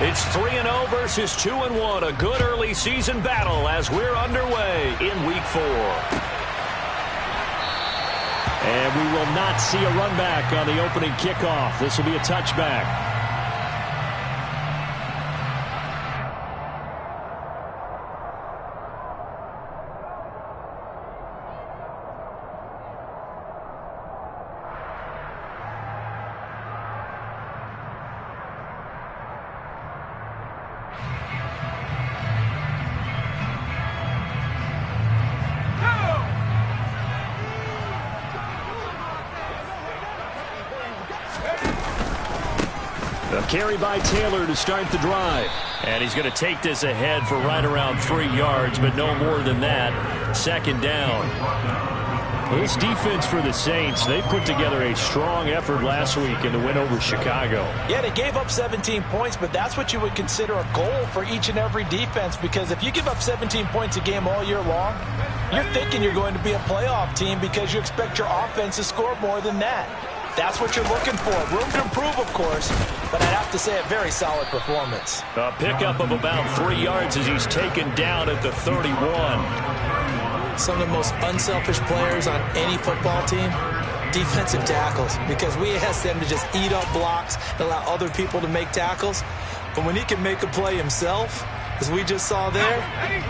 It's 3-0 versus 2-1. A good early season battle as we're underway in Week 4. And we will not see a run back on the opening kickoff. This will be a touchback. A carry by Taylor to start the drive. And he's going to take this ahead for right around 3 yards, but no more than that. Second down. This defense for the Saints, they put together a strong effort last week in the win over Chicago. Yeah, they gave up 17 points, but that's what you would consider a goal for each and every defense, because if you give up 17 points a game all year long, you're thinking you're going to be a playoff team because you expect your offense to score more than that. That's what you're looking for. Room to improve, of course, but I'd have to say a very solid performance. A pickup of about 3 yards as he's taken down at the 31. Some of the most unselfish players on any football team, defensive tackles, because we ask them to just eat up blocks and allow other people to make tackles. But when he can make a play himself, as we just saw there,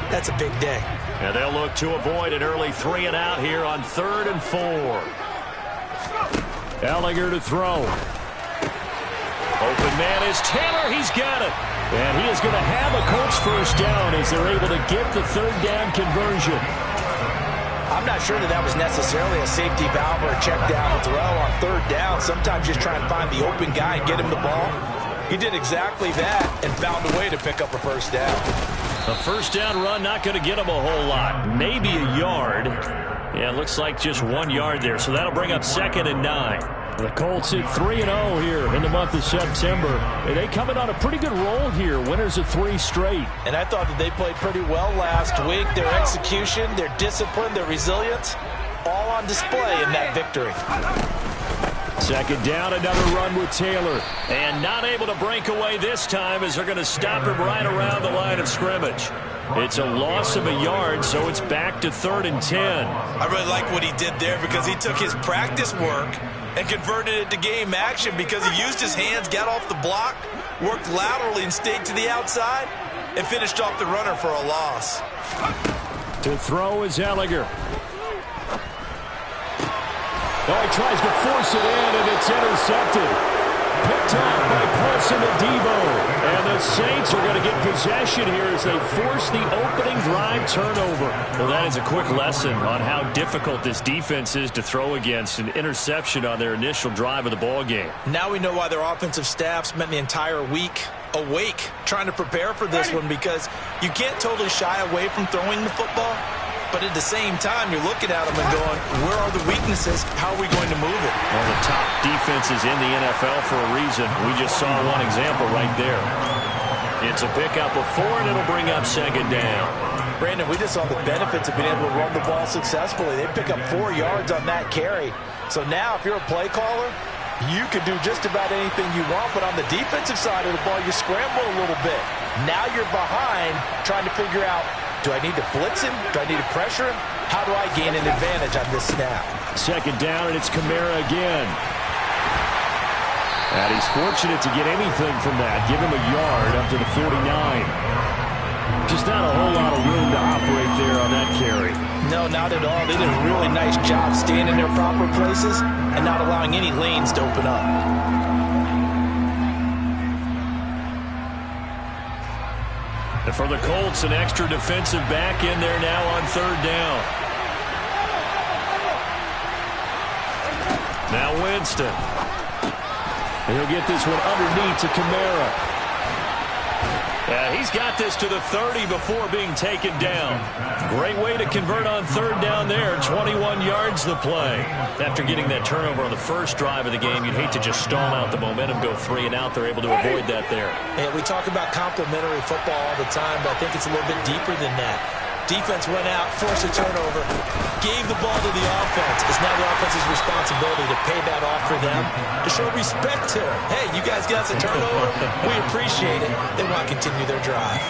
that's a big day. And they'll look to avoid an early 3 and out here on 3rd and 4. Ellinger to throw. Open man is Taylor. He's got it. And he is going to have a Colts first down as they're able to get the 3rd down conversion. I'm not sure that was necessarily a safety valve or a check down throw on 3rd down. Sometimes just try and find the open guy and get him the ball. He did exactly that and found a way to pick up a first down. A first down run not going to get him a whole lot. Maybe a yard. Yeah, it looks like just 1 yard there, so that'll bring up 2nd and 9. The Colts hit 3-0 here in the month of September. They coming on a pretty good roll here. Winners of 3 straight. And I thought that they played pretty well last week. Their execution, their discipline, their resilience, all on display in that victory. 2nd down, another run with Taylor. And not able to break away this time as they're going to stop him right around the line of scrimmage. It's a loss of a yard, so it's back to 3rd and 10. I really like what he did there because he took his practice work and converted it to game action because he used his hands, got off the block, worked laterally and stayed to the outside, and finished off the runner for a loss. To throw is Ellinger. Oh, he tries to force it in, and it's intercepted. Picked off by Paulson and Debo. And the Saints are going to get possession here as they force the opening drive turnover. Well, that is a quick lesson on how difficult this defense is to throw against. An interception on their initial drive of the ball game. Now we know why their offensive staff spent the entire week awake trying to prepare for this one, because you can't totally shy away from throwing the football. But at the same time, you're looking at them and going, where are the weaknesses? How are we going to move it? One of the top defenses in the NFL for a reason. We just saw one example right there. It's a pickup of 4, and it'll bring up 2nd down. Brandon, we just saw the benefits of being able to run the ball successfully. They pick up 4 yards on that carry. So now, if you're a play caller, you can do just about anything you want. But on the defensive side of the ball, you scramble a little bit. Now you're behind trying to figure out, do I need to blitz him? Do I need to pressure him? How do I gain an advantage on this snap? 2nd down, and it's Kamara again. And he's fortunate to get anything from that. Give him a yard up to the 49. Just not a whole lot of room to operate there on that carry. No, not at all. They did a really nice job staying in their proper places and not allowing any lanes to open up. For the Colts, an extra defensive back in there now on 3rd down. Now Winston. He'll get this one underneath to Kamara. He's got this to the 30 before being taken down. Great way to convert on 3rd down there. 21 yards the play. After getting that turnover on the first drive of the game, you'd hate to just stall out the momentum, go 3 and out. They're able to avoid that there. And we talk about complementary football all the time, but I think it's a little bit deeper than that. Defense went out, forced a turnover, gave the ball to the offense. It's now the offense's responsibility to pay that off for them to show respect to them. Hey, you guys got us a turnover. We appreciate it. They want to continue their drive.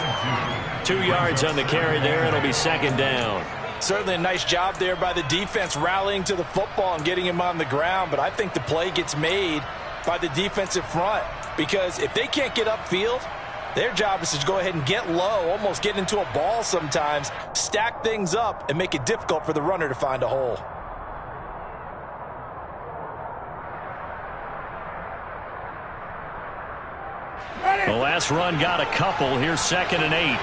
2 yards on the carry there. It'll be second down. Certainly a nice job there by the defense rallying to the football and getting him on the ground, but I think the play gets made by the defensive front because if they can't get upfield, their job is to go ahead and get low, almost get into a ball sometimes, stack things up, and make it difficult for the runner to find a hole. The last run got a couple. Here's 2nd and 8.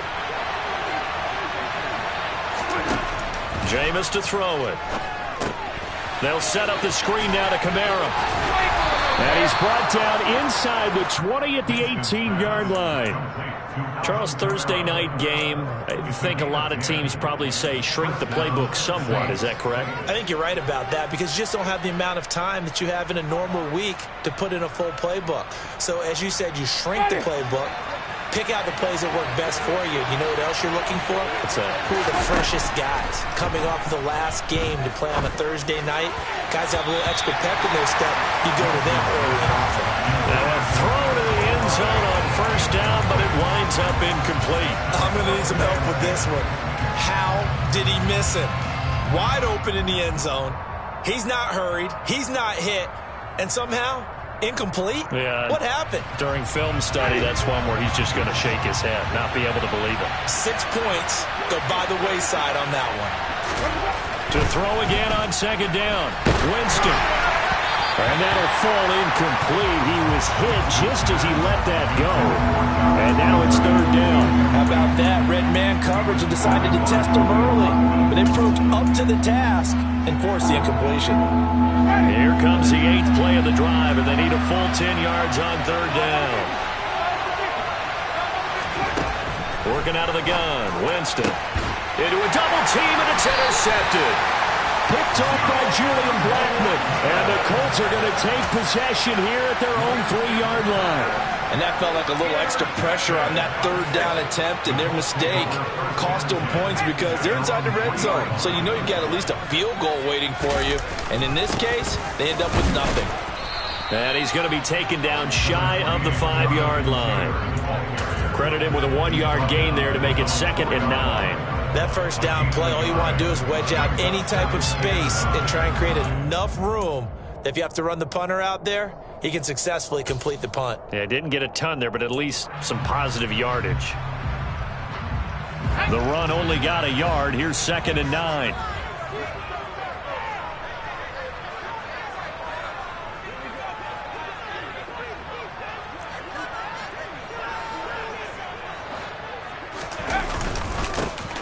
Jameis to throw it. They'll set up the screen now to Kamara. And he's brought down inside the 20 at the 18-yard line. Charles, Thursday night game, I think a lot of teams probably say shrink the playbook somewhat. Is that correct? I think you're right about that because you just don't have the amount of time that you have in a normal week to put in a full playbook. So as you said, you shrink the playbook, pick out the plays that work best for you. You know what else you're looking for? What's that? Who are the freshest guys coming off of the last game to play on a Thursday night? Guys have a little extra pep in their step. You go to them early and often. Now a throw to the end zone on first down, but it winds up incomplete. I'm going to need some help with this one. How did he miss him? Wide open in the end zone. He's not hurried. He's not hit. And somehow, incomplete? Yeah. What happened? During film study, that's one where he's just going to shake his head, not be able to believe it. 6 points go by the wayside on that one. To throw again on second down. Winston. And that'll fall incomplete. He was hit just as he let that go. And now it's third down. How about that? Red man coverage and decided to test him early. But it proved up to the task and forced the incompletion. Here comes the 8th play of the drive, and they need a full 10 yards on third down. Working out of the gun. Winston. Into a double team, and it's intercepted. Picked off by Julian Blackman. And the Colts are going to take possession here at their own 3-yard line. And that felt like a little extra pressure on that third down attempt, and their mistake cost them points because they're inside the red zone. So you know you've got at least a field goal waiting for you. And in this case, they end up with nothing. And he's going to be taken down shy of the 5-yard line. Credit him with a 1-yard gain there to make it 2nd and 9. That first down play, all you want to do is wedge out any type of space and try and create enough room that if you have to run the punter out there, he can successfully complete the punt. Yeah, didn't get a ton there, but at least some positive yardage. The run only got a yard. Here's 2nd and 9.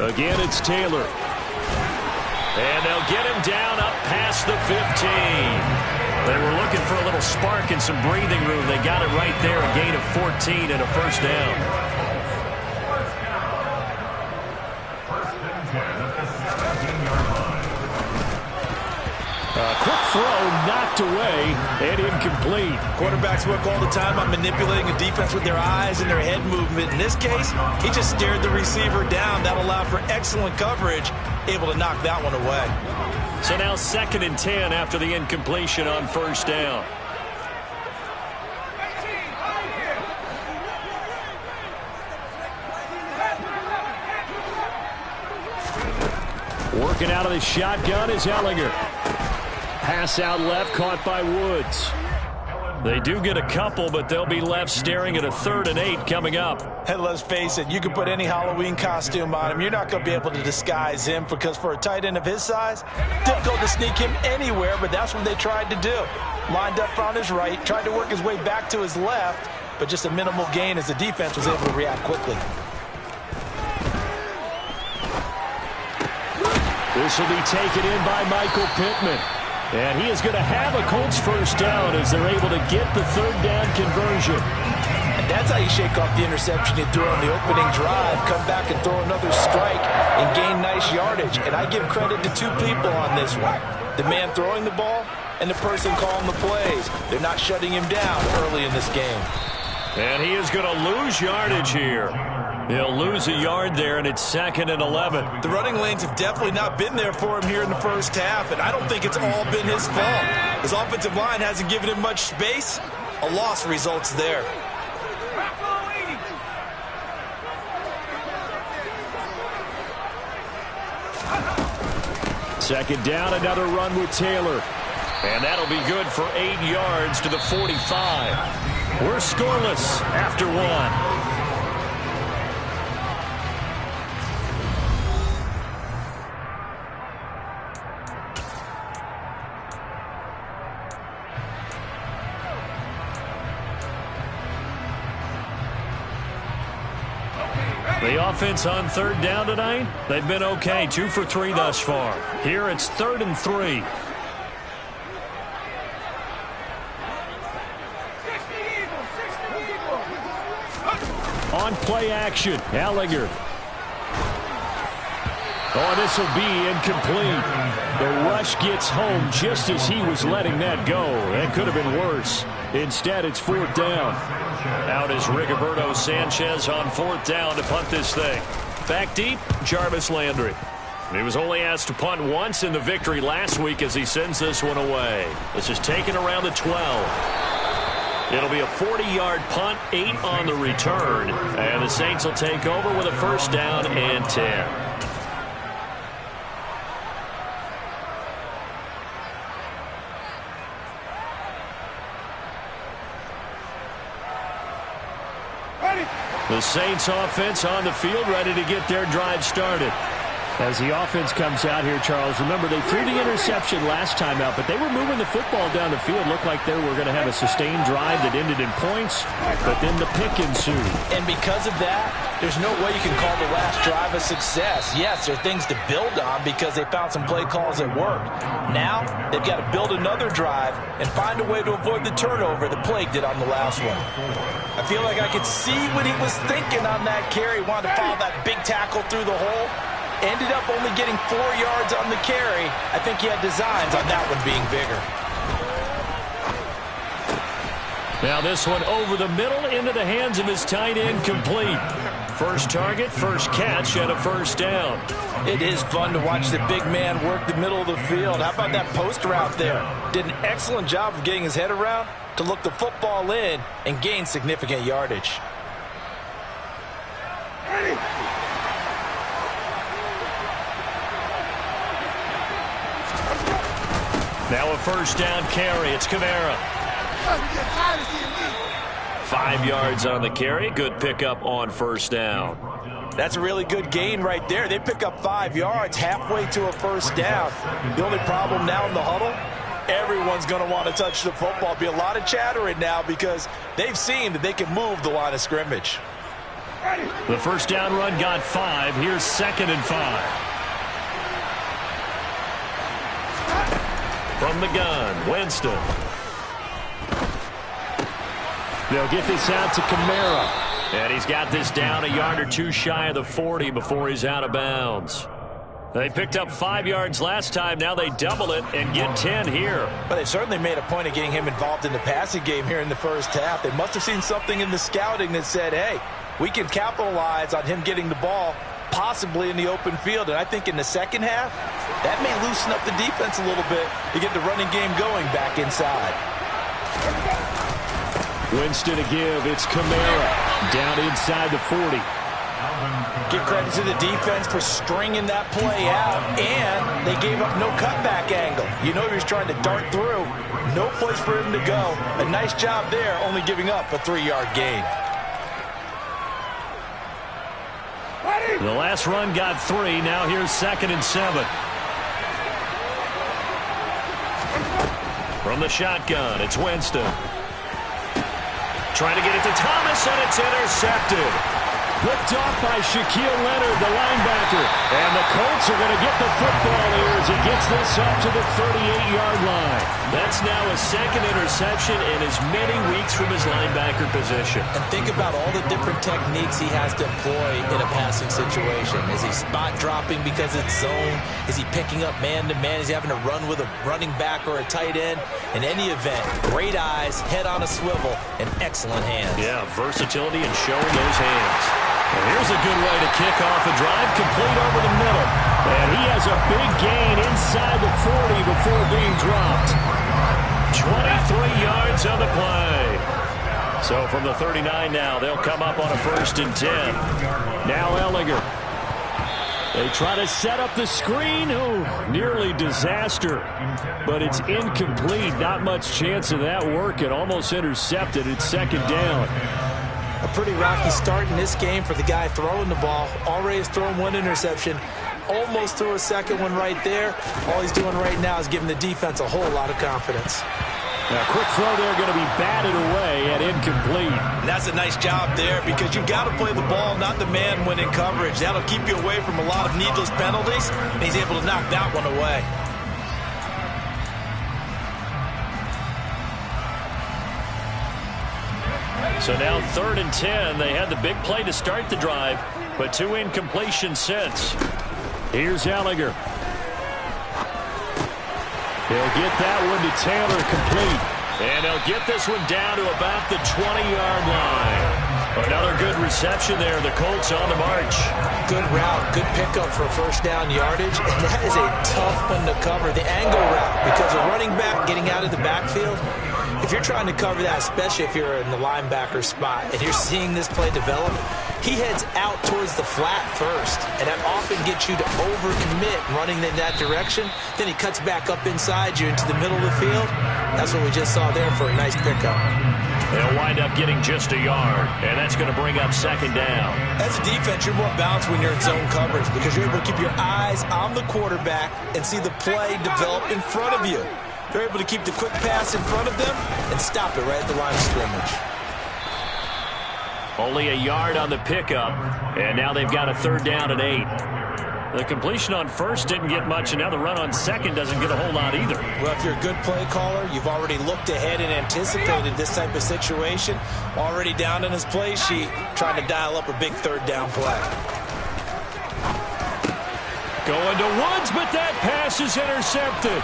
Again, it's Taylor. And they'll get him down up past the 15. They were looking for a little spark and some breathing room. They got it right there, a gain of 14 and a first down. Quick throw knocked away and incomplete. Quarterbacks work all the time on manipulating a defense with their eyes and their head movement. In this case, he just stared the receiver down. That allowed for excellent coverage, able to knock that one away. So now 2nd and 10 after the incompletion on first down. Working out of the shotgun is Ellinger. Pass out left, caught by Woods. They do get a couple, but they'll be left staring at a 3rd and 8 coming up. And let's face it, you can put any Halloween costume on him. You're not going to be able to disguise him because for a tight end of his size, difficult to sneak him anywhere, but that's what they tried to do. Lined up on his right, tried to work his way back to his left, but just a minimal gain as the defense was able to react quickly. This will be taken in by Michael Pittman. And he is going to have a Colts first down as they're able to get the 3rd down conversion. And that's how you shake off the interception you threw on the opening drive, come back and throw another strike and gain nice yardage. And I give credit to 2 people on this one. The man throwing the ball and the person calling the plays. They're not shutting him down early in this game. And he is going to lose yardage here. He'll lose a yard there, and it's 2nd and 11. The running lanes have definitely not been there for him here in the first half, and I don't think it's all been his fault. His offensive line hasn't given him much space. A loss results there. Second down, another run with Taylor. And that'll be good for 8 yards to the 45. We're scoreless after one. The offense on third down tonight, they've been okay, 2 for 3 thus far. Here it's 3rd and 3. On play action, Ellinger. Oh, this will be incomplete. The rush gets home just as he was letting that go. That could have been worse. Instead, it's 4th down. Out is Rigoberto Sanchez on 4th down to punt this thing. Back deep, Jarvis Landry. He was only asked to punt once in the victory last week as he sends this one away. This is taken around the 12. It'll be a 40-yard punt, 8 on the return. And the Saints will take over with a 1st down and 10. The Saints offense on the field, ready to get their drive started. As the offense comes out here, Charles, remember they threw the interception last time out, but they were moving the football down the field. Looked like they were going to have a sustained drive that ended in points, but then the pick ensued. And because of that, there's no way you can call the last drive a success. Yes, there are things to build on because they found some play calls that worked. Now, they've got to build another drive and find a way to avoid the turnover that plagued it on the last one. I feel like I could see what he was thinking on that carry. Wanted to follow that big tackle through the hole. Ended up only getting 4 yards on the carry. I think he had designs on that one being bigger. Now this one over the middle into the hands of his tight end, complete. First target, first catch, and a 1st down. It is fun to watch the big man work the middle of the field. How about that post route there? Did an excellent job of getting his head around to look the football in and gain significant yardage. Now a 1st down carry. It's Kamara. 5 yards on the carry. Good pickup on 1st down. That's a really good gain right there. They pick up 5 yards halfway to a 1st down. The only problem now in the huddle, everyone's going to want to touch the football. Be a lot of chattering now because they've seen that they can move the line of scrimmage. The 1st down run got 5. Here's 2nd and 5. From the gun, Winston. They'll get this out to Kamara. And he's got this down a yard or 2 shy of the 40 before he's out of bounds. They picked up 5 yards last time. Now they double it and get 10 here. But they certainly made a point of getting him involved in the passing game here in the first half. They must have seen something in the scouting that said, hey, we can capitalize on him getting the ball possibly in the open field. And I think in the second half, that may loosen up the defense a little bit to get the running game going back inside. Winston to give. It's Kamara down inside the 40. Give credit to the defense for stringing that play out, and they gave up no cutback angle. You know he was trying to dart through. No place for him to go. A nice job there, only giving up a 3-yard gain. The last run got 3. Now here's 2nd and 7. From the shotgun, it's Winston. Trying to get it to Thomas, and it's intercepted. Picked off by Shaquille Leonard, the linebacker. And the Colts are going to get the football here as he gets this up to the 38-yard line. That's now a 2nd interception in as many weeks from his linebacker position. And think about all the different techniques he has to employ in a passing situation. Is he spot dropping because it's zone? Is he picking up man-to-man? Is he having to run with a running back or a tight end? In any event, great eyes, head on a swivel, and excellent hands. Yeah, versatility and showing those hands. Well, here's a good way to kick off a drive, complete over the middle. And he has a big gain inside the 40 before being dropped. 23 yards on the play. So from the 39 now, they'll come up on a 1st and 10. Now Ellinger. They try to set up the screen. Oh, nearly disaster. But it's incomplete. Not much chance of that working. Almost intercepted. It's 2nd down. A pretty rocky start in this game for the guy throwing the ball. Already has thrown 1 interception. Almost threw a 2nd one right there. All he's doing right now is giving the defense a whole lot of confidence. Now, quick throw there, going to be batted away and incomplete. And that's a nice job there because you've got to play the ball, not the man when in coverage. That'll keep you away from a lot of needless penalties, and he's able to knock that one away. So now 3rd and 10. They had the big play to start the drive, but 2 incompletions since. Here's Ellinger. He'll get that one to Taylor, complete. And he'll get this one down to about the 20-yard line. Another good reception there. The Colts on the march. Good route, good pickup for 1st down yardage. And that is a tough one to cover, the angle route, because a running back getting out of the backfield, if you're trying to cover that, especially if you're in the linebacker spot and you're seeing this play develop, he heads out towards the flat first, and that often gets you to overcommit running in that direction. Then he cuts back up inside you into the middle of the field. That's what we just saw there for a nice pickup. They'll wind up getting just a yard, and that's going to bring up 2nd down. As a defense, you're more balanced when you're in zone coverage because you're able to keep your eyes on the quarterback and see the play develop in front of you. They're able to keep the quick pass in front of them and stop it right at the line of scrimmage. Only a yard on the pickup, and now they've got a 3rd down and 8. The completion on 1st didn't get much, and now the run on 2nd doesn't get a whole lot either. Well, if you're a good play caller, you've already looked ahead and anticipated this type of situation. Already down in his play sheet, trying to dial up a big 3rd down play. Going to Woods, but that pass is intercepted.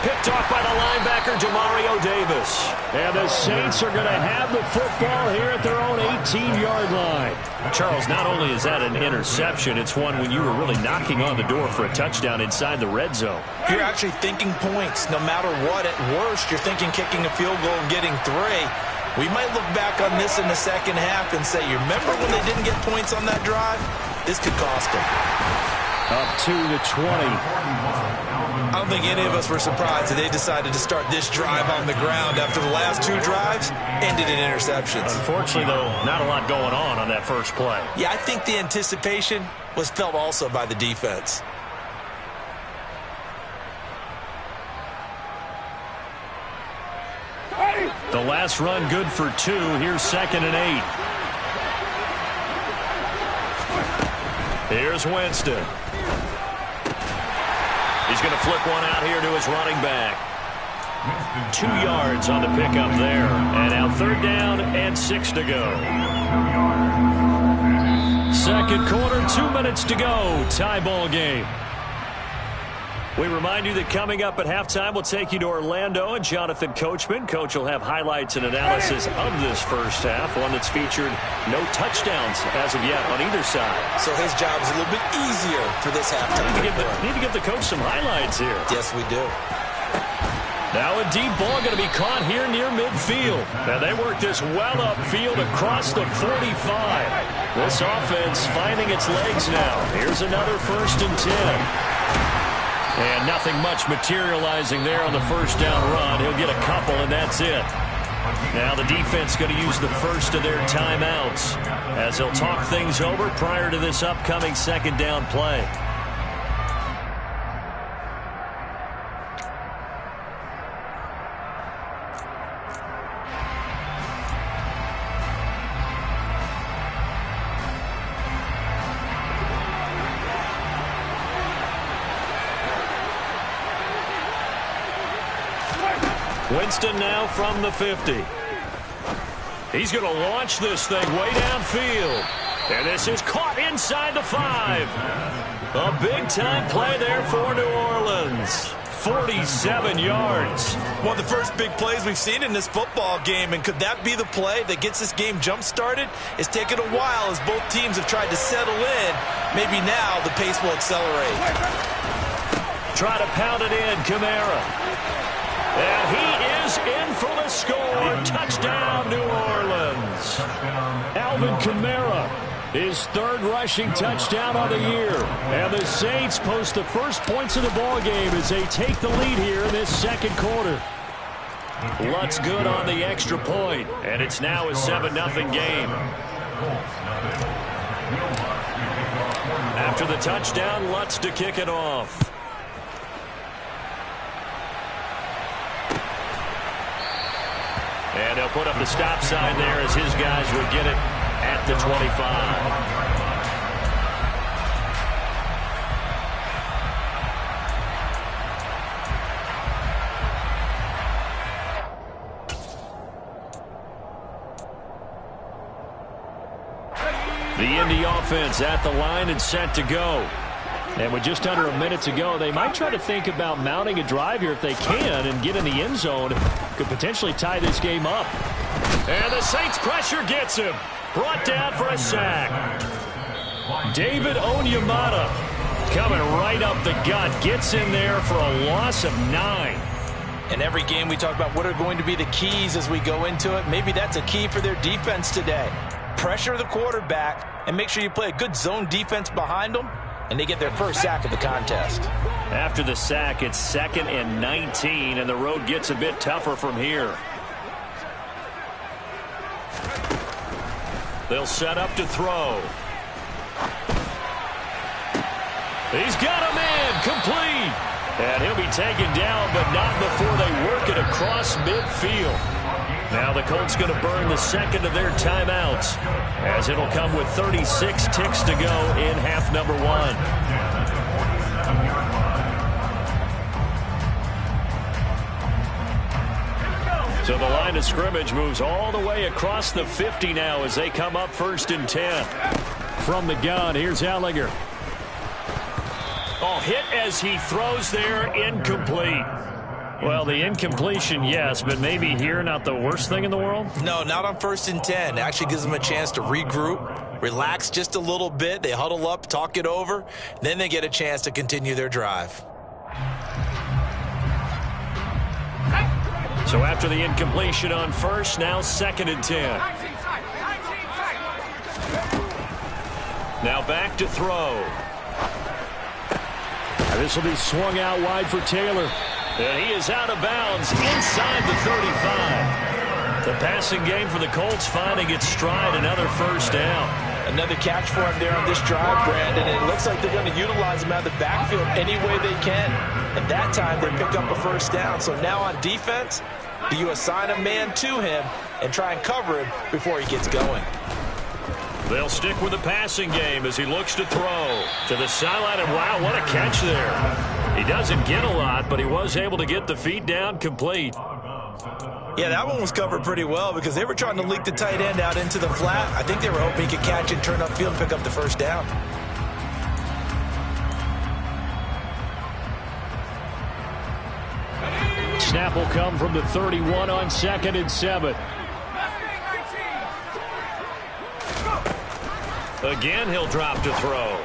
Picked off by the linebacker, Jamario Davis. And the Saints are going to have the football here at their own 18-yard line. Charles, not only is that an interception, it's one when you were really knocking on the door for a touchdown inside the red zone. You're actually thinking points no matter what. At worst, you're thinking kicking a field goal and getting 3. We might look back on this in the 2nd half and say, you remember when they didn't get points on that drive? This could cost them. Up to the 20. I don't think any of us were surprised that they decided to start this drive on the ground after the last 2 drives ended in interceptions. Unfortunately, though, not a lot going on that first play. Yeah, I think the anticipation was felt also by the defense. The last run good for 2. Here's 2nd and 8. Here's Winston. He's going to flip one out here to his running back. 2 yards on the pickup there. And now 3rd down and 6 to go. 2nd quarter, 2 minutes to go. Tie ball game. We remind you that coming up at halftime, we'll take you to Orlando and Jonathan Coachman. Coach will have highlights and analysis of this first half, one that's featured no touchdowns as of yet on either side. So his job is a little bit easier for this halftime. Need to give the coach some highlights here. Yes, we do. Now a deep ball going to be caught here near midfield. Now they work this well upfield across the 45. This offense finding its legs now. Here's another 1st and 10. And nothing much materializing there on the 1st down run. He'll get a couple, and that's it. Now the defense going to use the first of their timeouts as they'll talk things over prior to this upcoming 2nd down play. Winston now from the 50. He's going to launch this thing way downfield. And this is caught inside the 5. A big-time play there for New Orleans. 47 yards. One of the first big plays we've seen in this football game, and could that be the play that gets this game jump-started? It's taken a while as both teams have tried to settle in. Maybe now the pace will accelerate. Try to pound it in, Kamara. And he is in for the score. Touchdown, New Orleans. Alvin Kamara, his third rushing touchdown on the year. And the Saints post the first points of the ball game as they take the lead here in this second quarter. Lutz good on the extra point, and it's now a 7-0 game. After the touchdown, Lutz to kick it off. And he'll put up the stop sign there as his guys would get it at the 25. The Indy offense at the line and set to go. And with just under a minute to go, they might try to think about mounting a drive here if they can and get in the end zone. Could potentially tie this game up. And the Saints pressure gets him. Brought down for a sack. David Onyemata coming right up the gut. Gets in there for a loss of 9. In every game we talk about what are going to be the keys as we go into it. Maybe that's a key for their defense today. Pressure the quarterback and make sure you play a good zone defense behind them, and they get their first sack of the contest. After the sack, it's 2nd and 19, and the road gets a bit tougher from here. They'll set up to throw. He's got a man complete. And he'll be taken down, but not before they work it across midfield. Now the Colts going to burn the second of their timeouts, as it'll come with 36 ticks to go in half number 1. So the line of scrimmage moves all the way across the 50 now as they come up 1st and 10. From the gun, here's Ellinger. Oh, hit as he throws there, incomplete. Well, the incompletion, yes, but maybe here not the worst thing in the world? No, not on 1st and 10. It actually gives them a chance to regroup, relax just a little bit. They huddle up, talk it over, then they get a chance to continue their drive. So after the incompletion on 1st, now 2nd and 10. Now back to throw. This will be swung out wide for Taylor. And he is out of bounds inside the 35. The passing game for the Colts finding its stride, another 1st down. Another catch for him there on this drive, Brandon. And it looks like they're going to utilize him out of the backfield any way they can. And that time they pick up a 1st down. So now on defense, do you assign a man to him and try and cover him before he gets going? They'll stick with the passing game as he looks to throw to the sideline. And wow, what a catch there. He doesn't get a lot, but he was able to get the feet down complete. Yeah, that one was covered pretty well because they were trying to leak the tight end out into the flat. I think they were hoping he could catch it, turn upfield, and pick up the 1st down. Snap will come from the 31 on 2nd and 7. Again, he'll drop to throw.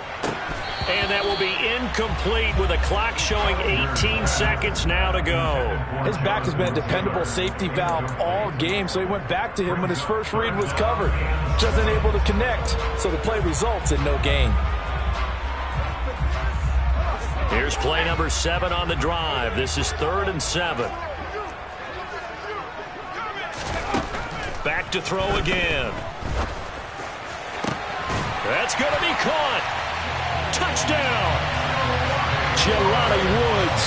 And that will be incomplete with a clock showing 18 seconds now to go. His back has been a dependable safety valve all game, so he went back to him when his first read was covered. Just unable to connect, so the play results in no gain. Here's play number 7 on the drive. This is 3rd and 7. Back to throw again. That's going to be caught. Touchdown. Jelani Woods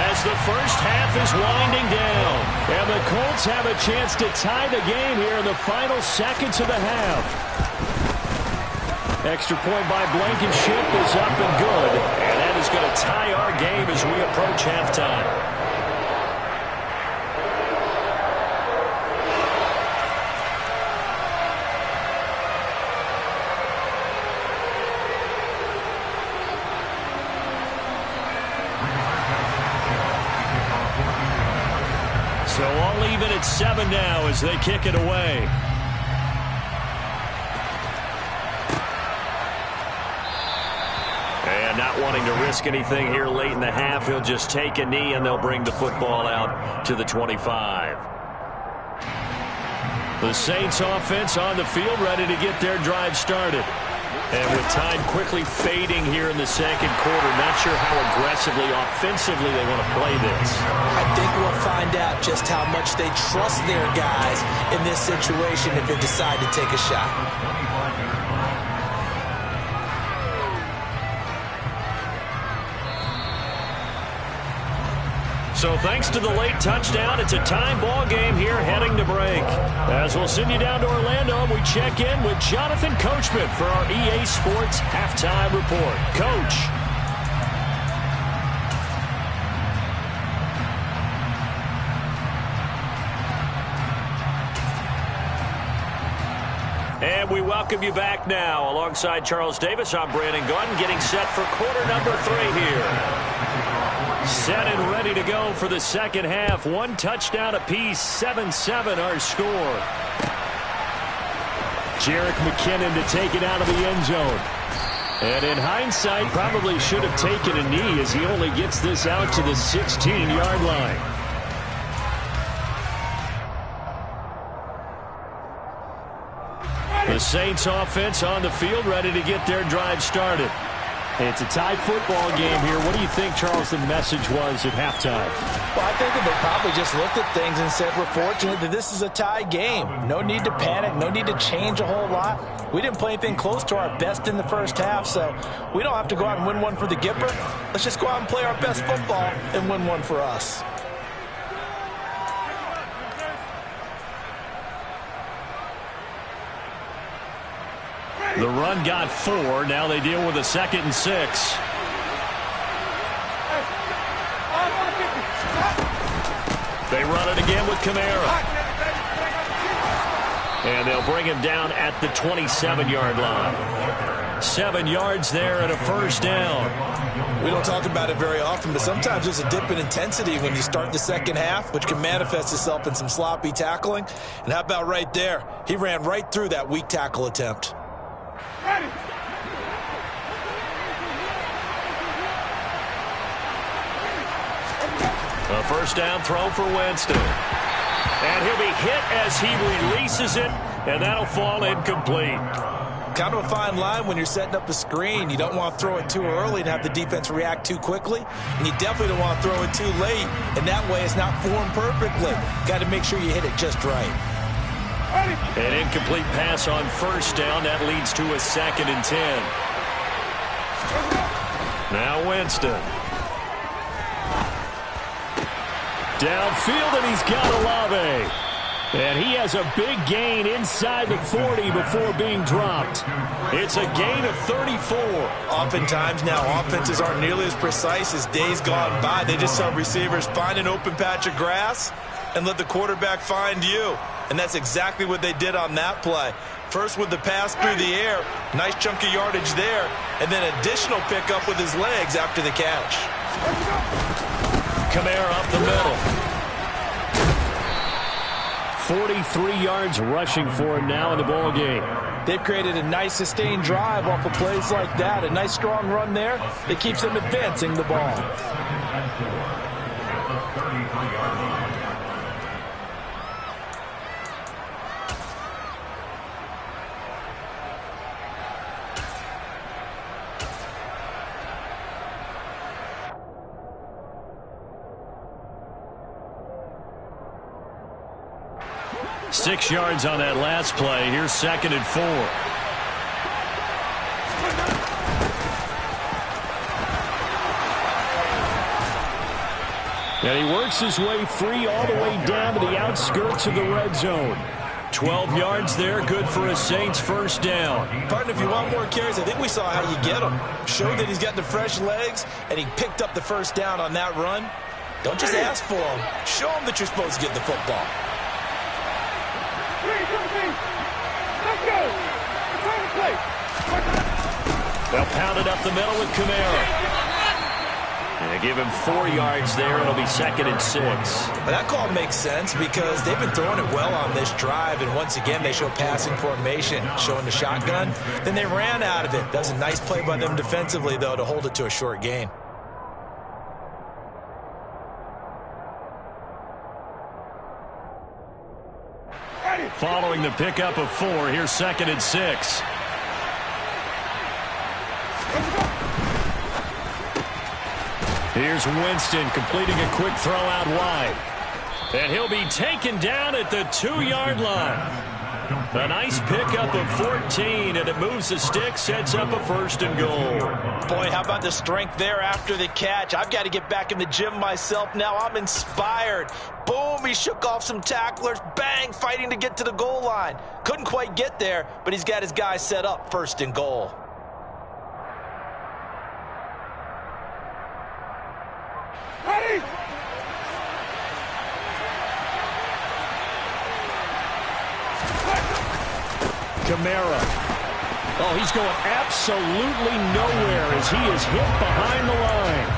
as the first half is winding down. And the Colts have a chance to tie the game here in the final seconds of the half. Extra point by Blankenship is up and good. And that is going to tie our game as we approach halftime. So all even at 7 now as they kick it away. And not wanting to risk anything here late in the half. He'll just take a knee, and they'll bring the football out to the 25. The Saints offense on the field, ready to get their drive started. And with time quickly fading here in the second quarter, not sure how aggressively, offensively they want to play this. I think we'll find out just how much they trust their guys in this situation if they decide to take a shot. So thanks to the late touchdown, it's a time ball game here heading to break. As we'll send you down to Orlando, we check in with Jonathan Coachman for our EA Sports Halftime Report. Coach. And we welcome you back now. Alongside Charles Davis, I'm Brandon Gunn, getting set for quarter number 3 here. Set and ready to go for the second half. One touchdown apiece, 7-7 our score. Jerick McKinnon to take it out of the end zone. And in hindsight, probably should have taken a knee as he only gets this out to the 16-yard line. The Saints offense on the field, ready to get their drive started. It's a tied football game here. What do you think, Charles, the message was at halftime? Well, I think that they probably just looked at things and said, we're fortunate that this is a tie game. No need to panic. No need to change a whole lot. We didn't play anything close to our best in the first half, so we don't have to go out and win one for the Gipper. Let's just go out and play our best football and win one for us. The run got 4. Now they deal with a 2nd and 6. They run it again with Kamara. And they'll bring him down at the 27-yard line. 7 yards there and a first down. We don't talk about it very often, but sometimes there's a dip in intensity when you start the second half, which can manifest itself in some sloppy tackling. And how about right there? He ran right through that weak tackle attempt. A first down throw for Winston. And he'll be hit as he releases it, and that'll fall incomplete. Kind of a fine line when you're setting up a screen. You don't want to throw it too early and have the defense react too quickly. And you definitely don't want to throw it too late, and that way it's not formed perfectly. Got to make sure you hit it just right. An incomplete pass on first down. That leads to a 2nd and 10. Now Winston. Downfield, and he's got Olave. And he has a big gain inside the 40 before being dropped. It's a gain of 34. Oftentimes now, offenses aren't nearly as precise as days gone by. They just tell receivers, find an open patch of grass and let the quarterback find you. And that's exactly what they did on that play. First with the pass through the air, nice chunk of yardage there, and then additional pickup with his legs after the catch. Kamara up the middle. 43 yards rushing for him now in the ball game. They've created a nice sustained drive off of plays like that. A nice strong run there that keeps them advancing the ball. Six yards on that last play. Here's 2nd and 4. And he works his way free all the way down to the outskirts of the red zone. 12 yards there, good for a Saints first down. Partner, if you want more carries, I think we saw how you get him. Showed that he's got the fresh legs, and he picked up the first down on that run. Don't just ask for him. Show him that you're supposed to get the football. They'll pound it up the middle with Kamara. And They give him 4 yards there. It'll be 2nd and 6. But that call makes sense because they've been throwing it well on this drive, and once again they show passing formation, showing the shotgun. Then they ran out of it. That was a nice play by them defensively, though, to hold it to a short gain. Following the pickup of 4, here's 2nd and 6. Here's Winston completing a quick throw out wide. And he'll be taken down at the 2-yard line. A nice pickup of 14, and it moves the stick, sets up a 1st and goal. Boy, how about the strength there after the catch? I've got to get back in the gym myself now. I'm inspired. Boom, he shook off some tacklers. Bang, fighting to get to the goal line. Couldn't quite get there, but he's got his guy set up, 1st and goal. Ready? Kamara. Oh, he's going absolutely nowhere as he is hit behind the line.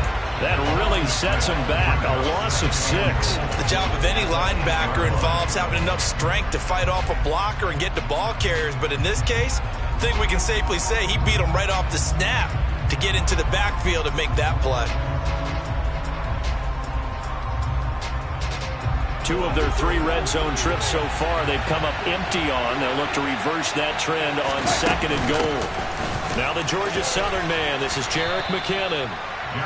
That really sets him back. A loss of 6. The job of any linebacker involves having enough strength to fight off a blocker and get to ball carriers. But in this case, I think we can safely say he beat him right off the snap to get into the backfield and make that play. 2 of their 3 red zone trips so far they've come up empty on. They'll look to reverse that trend on 2nd and goal. Now the Georgia Southern man. This is Jerick McKinnon.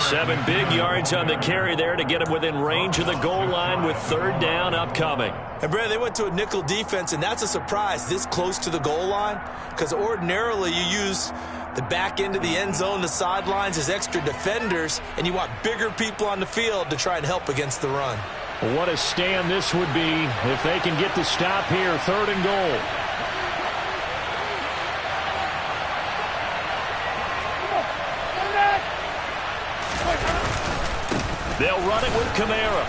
7 big yards on the carry there to get him within range of the goal line with 3rd down upcoming. And, Brad, they went to a nickel defense, and that's a surprise this close to the goal line because ordinarily you use the back end of the end zone, the sidelines as extra defenders, and you want bigger people on the field to try and help against the run. What a stand this would be if they can get the stop here, 3rd and goal. They'll run it with Kamara.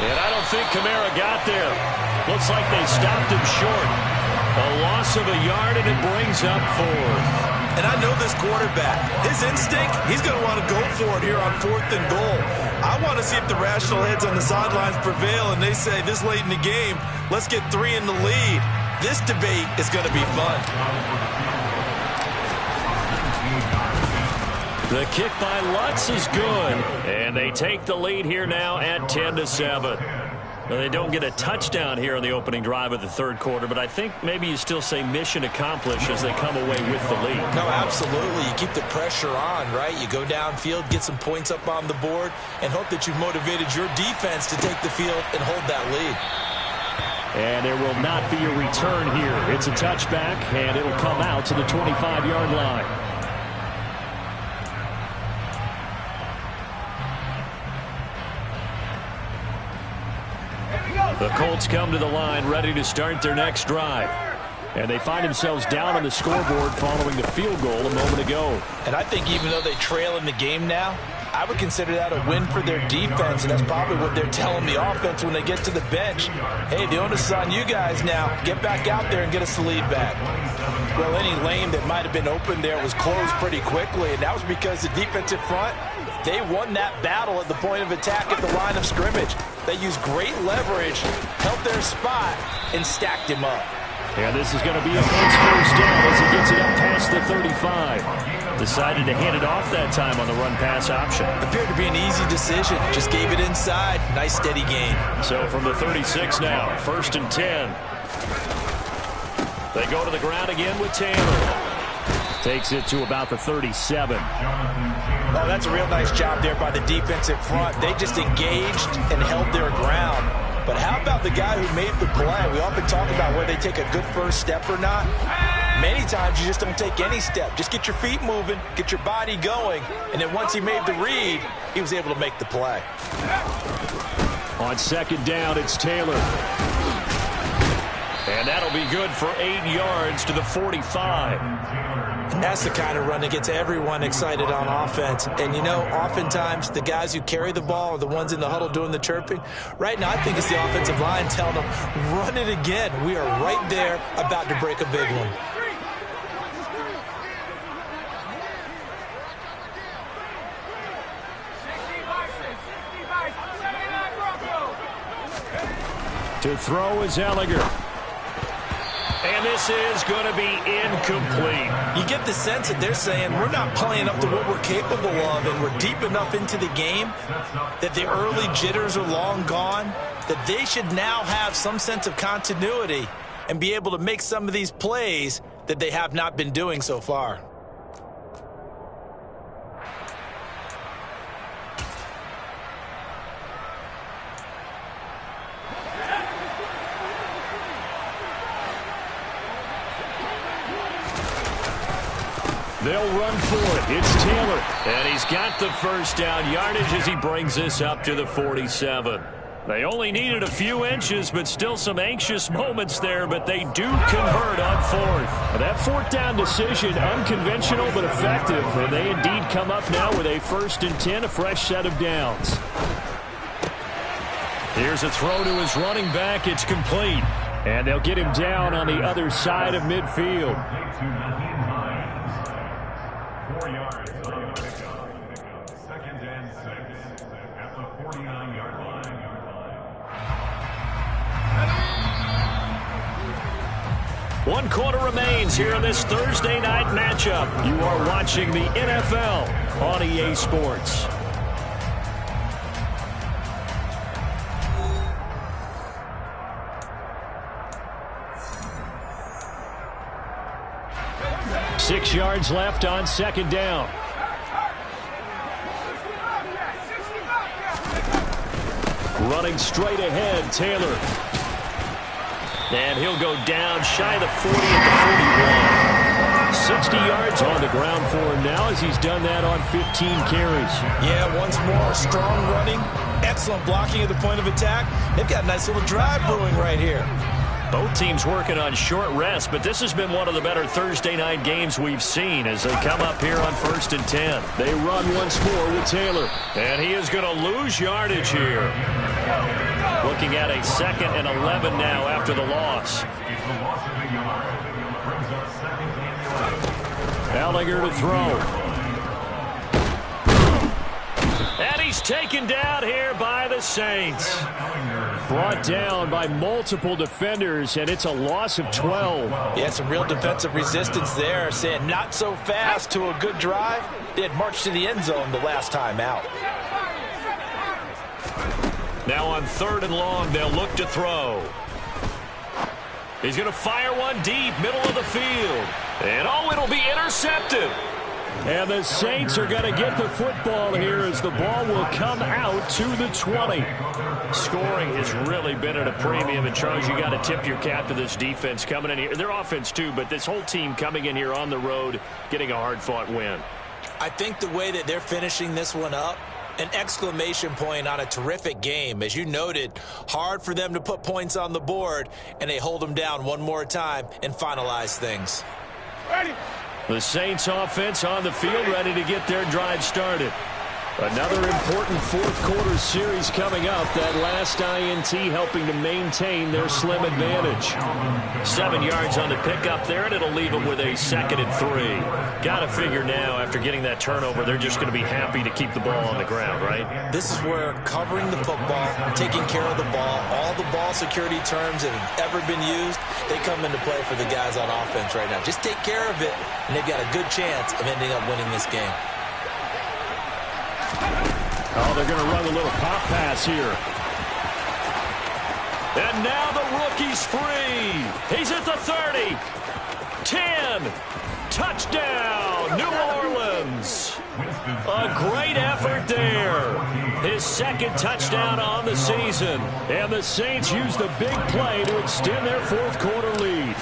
And I don't think Kamara got there. Looks like they stopped him short. A loss of a yard, and it brings up 4th. And I know this quarterback. His instinct, he's going to want to go for it here on 4th and goal. I want to see if the rational heads on the sidelines prevail, and they say this late in the game, let's get 3 in the lead. This debate is going to be fun. The kick by Lutz is good, and they take the lead here now at 10-7. Well, they don't get a touchdown here in the opening drive of the 3rd quarter, but I think maybe you still say mission accomplished as they come away with the lead. No, absolutely. You keep the pressure on, right? You go downfield, get some points up on the board, and hope that you've motivated your defense to take the field and hold that lead. And there will not be a return here. It's a touchback, and it'll come out to the 25-yard line. The Colts come to the line ready to start their next drive. And they find themselves down on the scoreboard following the field goal a moment ago. And I think even though they trail in the game now, I would consider that a win for their defense, and that's probably what they're telling the offense when they get to the bench. Hey, the onus is on you guys now. Get back out there and get us the lead back. Well, any lane that might have been open there was closed pretty quickly, and that was because the defensive front, they won that battle at the point of attack at the line of scrimmage. They used great leverage, held their spot, and stacked him up. And this is going to be a Colts 1st down as he gets it up past the 35. Decided to hand it off that time on the run-pass option. Appeared to be an easy decision. Just gave it inside. Nice steady gain. So from the 36 now, 1st and 10. They go to the ground again with Taylor. Takes it to about the 37. Oh, that's a real nice job there by the defensive front. They just engaged and held their ground. But how about the guy who made the play? We often talk about whether they take a good first step or not. Many times you just don't take any step. Just get your feet moving, get your body going, and then once he made the read, he was able to make the play. On 2nd down, it's Taylor. And that'll be good for 8 yards to the 45. That's the kind of run that gets everyone excited on offense. And, you know, oftentimes the guys who carry the ball are the ones in the huddle doing the chirping. Right now, I think it's the offensive line telling them, run it again. We are right there about to break a big one. To throw is Ellinger. And this is going to be incomplete. You get the sense that they're saying we're not playing up to what we're capable of, and we're deep enough into the game that the early jitters are long gone, that they should now have some sense of continuity and be able to make some of these plays that they have not been doing so far. They'll run for it. It's Taylor. And he's got the first down yardage as he brings this up to the 47. They only needed a few inches, but still some anxious moments there, but they do convert on fourth. That fourth down decision, unconventional but effective, and they indeed come up now with a 1st and 10, a fresh set of downs. Here's a throw to his running back. It's complete. And they'll get him down on the other side of midfield. 4 yards on the pickup. 2nd and 6 at the 49-yard line. 1 quarter remains here in this Thursday night matchup. You are watching the NFL on EA Sports. Six yards left on 2nd down. Running straight ahead, Taylor. And he'll go down shy of the 40 at the 41. 60 yards on the ground for him now as he's done that on 15 carries. Yeah, once more, strong running, excellent blocking at the point of attack. They've got a nice little drive brewing right here. Both teams working on short rest, but this has been one of the better Thursday night games we've seen as they come up here on 1st and 10. They run once more with Taylor. And he is going to lose yardage here. Looking at a 2nd and 11 now after the loss. Ellinger to throw. And he's taken down here by the Saints. Brought down by multiple defenders, and it's a loss of 12. Yeah, some real defensive resistance there, saying not so fast to a good drive. They had marched to the end zone the last time out. Now on 3rd and long, they'll look to throw. He's going to fire one deep, middle of the field. And oh, it'll be intercepted. And the Saints are going to get the football here as the ball will come out to the 20. Scoring has really been at a premium. And, Charles, you got to tip your cap to this defense coming in here. Their offense, too, but this whole team coming in here on the road, getting a hard-fought win. I think the way that they're finishing this one up, an exclamation point on a terrific game. As you noted, hard for them to put points on the board, and they hold them down one more time and finalize things. Ready. The Saints offense on the field ready to get their drive started. Another important fourth quarter series coming up. That last INT helping to maintain their slim advantage. 7 yards on the pickup there, and it'll leave them with a 2nd and 3. Got to figure now, after getting that turnover, they're just going to be happy to keep the ball on the ground, right? This is where covering the football, taking care of the ball, all the ball security terms that have ever been used, they come into play for the guys on offense right now. Just take care of it, and they've got a good chance of ending up winning this game. Oh, they're going to run a little pop pass here. And now the rookie's free. He's at the 30. 10. Touchdown, New Orleans. A great effort there. His 2nd touchdown on the season. And the Saints use the big play to extend their fourth quarter lead.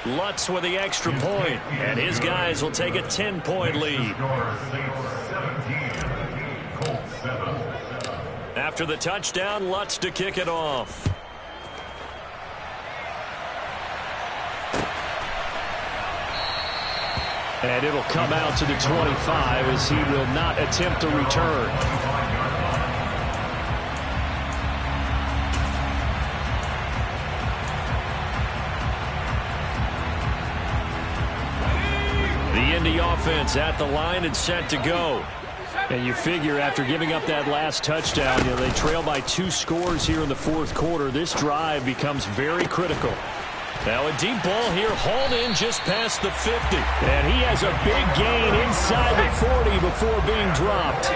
Lutz with the extra point, and his guys will take a 10-point lead. After the touchdown, Lutz to kick it off. And it'll come out to the 25 as he will not attempt to return. The Indy offense at the line and set to go. And you figure after giving up that last touchdown, they trail by 2 scores here in the fourth quarter. This drive becomes very critical. Now a deep ball here, hauled in just past the 50. And he has a big gain inside the 40 before being dropped.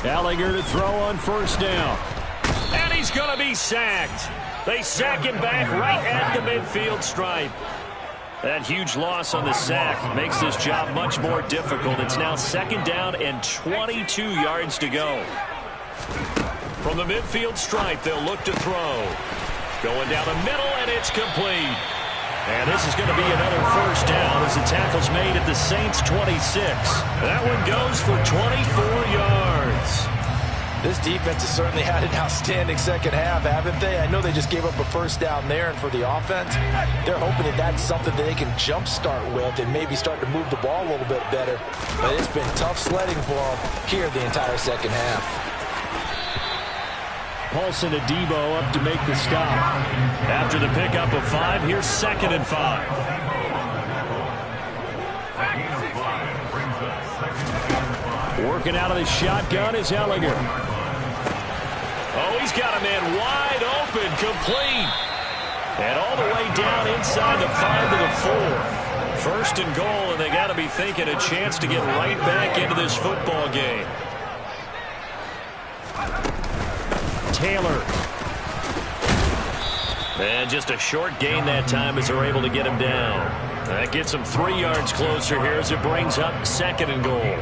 Gallagher to throw on first down. And he's going to be sacked. They sack him back right at the midfield stripe. That huge loss on the sack makes this job much more difficult. It's now 2nd down and 22 yards to go. From the midfield stripe, they'll look to throw. Going down the middle, and it's complete. And this is going to be another first down as the tackle's made at the Saints' 26. That one goes for 24 yards. This defense has certainly had an outstanding second half, haven't they? I know they just gave up a first down there, and for the offense, they're hoping that that's something that they can jumpstart with and maybe start to move the ball a little bit better. But it's been tough sledding for them here the entire second half. Paulson to Debo up to make the stop. After the pickup of 5, here's 2nd and 5. Working out of the shotgun is Gallagher. Oh, he's got a man wide open, complete. And all the way down inside the 5 to the 4. 1st and goal, and they got to be thinking a chance to get right back into this football game. Taylor. And just a short gain that time as they're able to get him down. That gets him 3 yards closer here as it brings up 2nd and goal.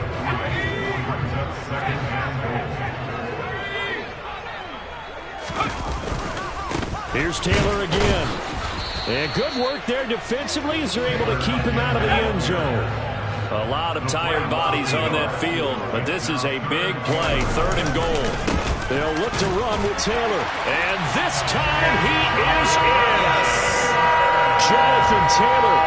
Here's Taylor again. And good work there defensively as they're able to keep him out of the end zone. A lot of tired bodies on that field, but this is a big play, 3rd and goal. They'll look to run with Taylor. And this time he is in. Jonathan Taylor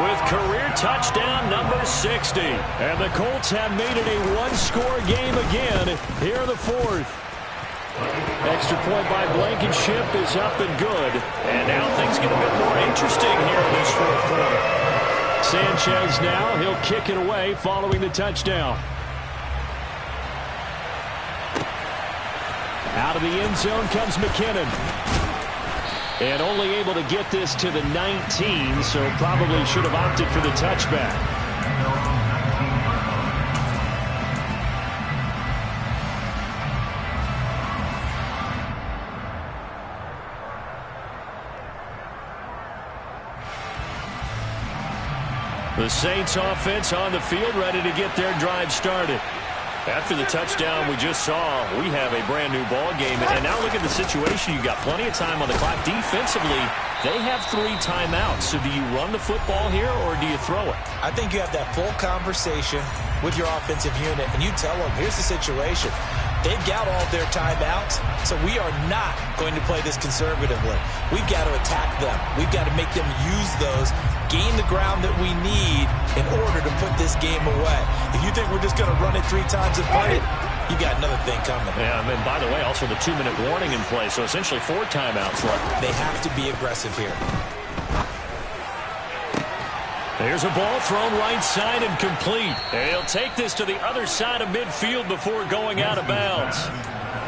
with career touchdown number 60. And the Colts have made it a 1-score game again here in the 4th. Extra point by Blankenship is up and good. And now things get a bit more interesting here in this 4th quarter. Sanchez now, he'll kick it away following the touchdown. Out of the end zone comes McKinnon. And only able to get this to the 19, so probably should have opted for the touchback. The Saints offense on the field, ready to get their drive started. After the touchdown we just saw, we have a brand new ball game. And now look at the situation. You've got plenty of time on the clock. Defensively, they have 3 timeouts. So do you run the football here or do you throw it? I think you have that full conversation with your offensive unit, and you tell them, here's the situation. They've got all their timeouts, so we are not going to play this conservatively. We've got to attack them. We've got to make them use those, gain the ground that we need in order to put this game away. If you think we're just going to run it 3 times and punt it, you got another thing coming. Yeah, and by the way, also the 2-minute warning in play, so essentially 4 timeouts left. They have to be aggressive here. There's a ball thrown right side and complete. And he'll take this to the other side of midfield before going out of bounds.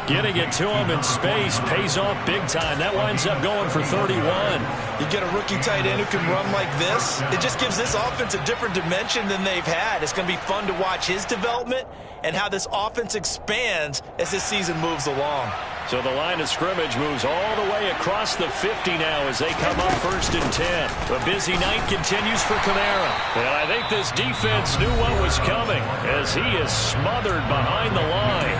Getting it to him in space pays off big time. That winds up going for 31. You get a rookie tight end who can run like this, it just gives this offense a different dimension than they've had. It's going to be fun to watch his development and how this offense expands as this season moves along. So the line of scrimmage moves all the way across the 50 now as they come up 1st and 10. A busy night continues for Kamara. And I think this defense knew what was coming as he is smothered behind the line.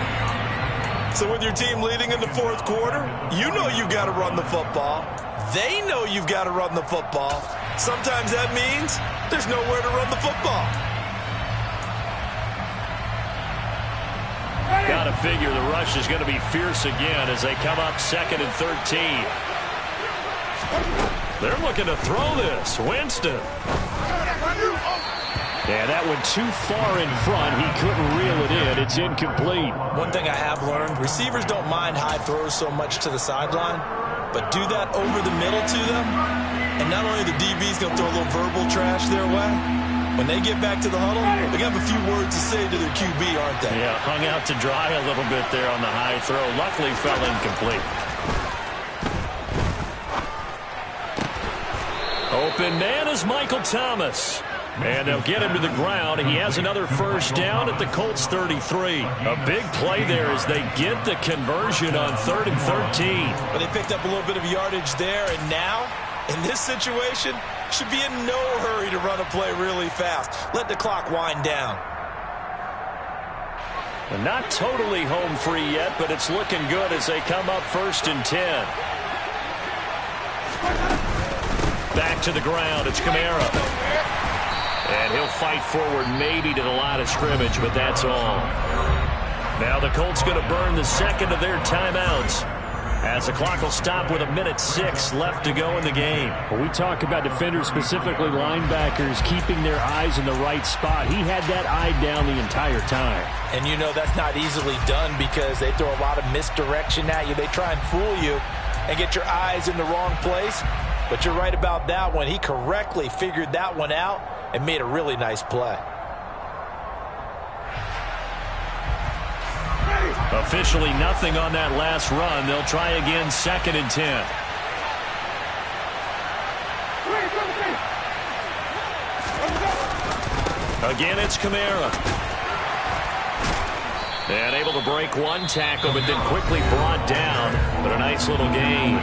So with your team leading in the 4th quarter, you know you've got to run the football. They know you've got to run the football. Sometimes that means there's nowhere to run the football. Got to figure the rush is going to be fierce again as they come up 2nd and 13. They're looking to throw this. Winston. And that went too far in front. He couldn't reel it in. It's incomplete. One thing I have learned, receivers don't mind high throws so much to the sideline, but do that over the middle to them, and not only the DB's going to throw a little verbal trash their way, When they get back to the huddle, they're going to have a few words to say to their QB, aren't they? Yeah, hung out to dry a little bit there on the high throw. Luckily fell incomplete. Open man is Michael Thomas. And they'll get him to the ground. He has another first down at the Colts 33. A big play there as they get the conversion on 3rd and 13. But they picked up a little bit of yardage there, and now, in this situation, should be in no hurry to run a play really fast. Let the clock wind down. And not totally home free yet, but it's looking good as they come up 1st and 10. Back to the ground. It's Kamara. And he'll fight forward maybe to the line of scrimmage, but that's all. Now the Colts going to burn the second of their timeouts as the clock will stop with 1:06 left to go in the game. When we talk about defenders, specifically linebackers, keeping their eyes in the right spot, he had that eye down the entire time. And you know that's not easily done because they throw a lot of misdirection at you. They try and fool you and get your eyes in the wrong place. But you're right about that one. He correctly figured that one out and made a really nice play. Officially nothing on that last run. They'll try again 2nd and 10. Again, it's Kamara. And able to break one tackle, but then quickly brought down. But a nice little gain.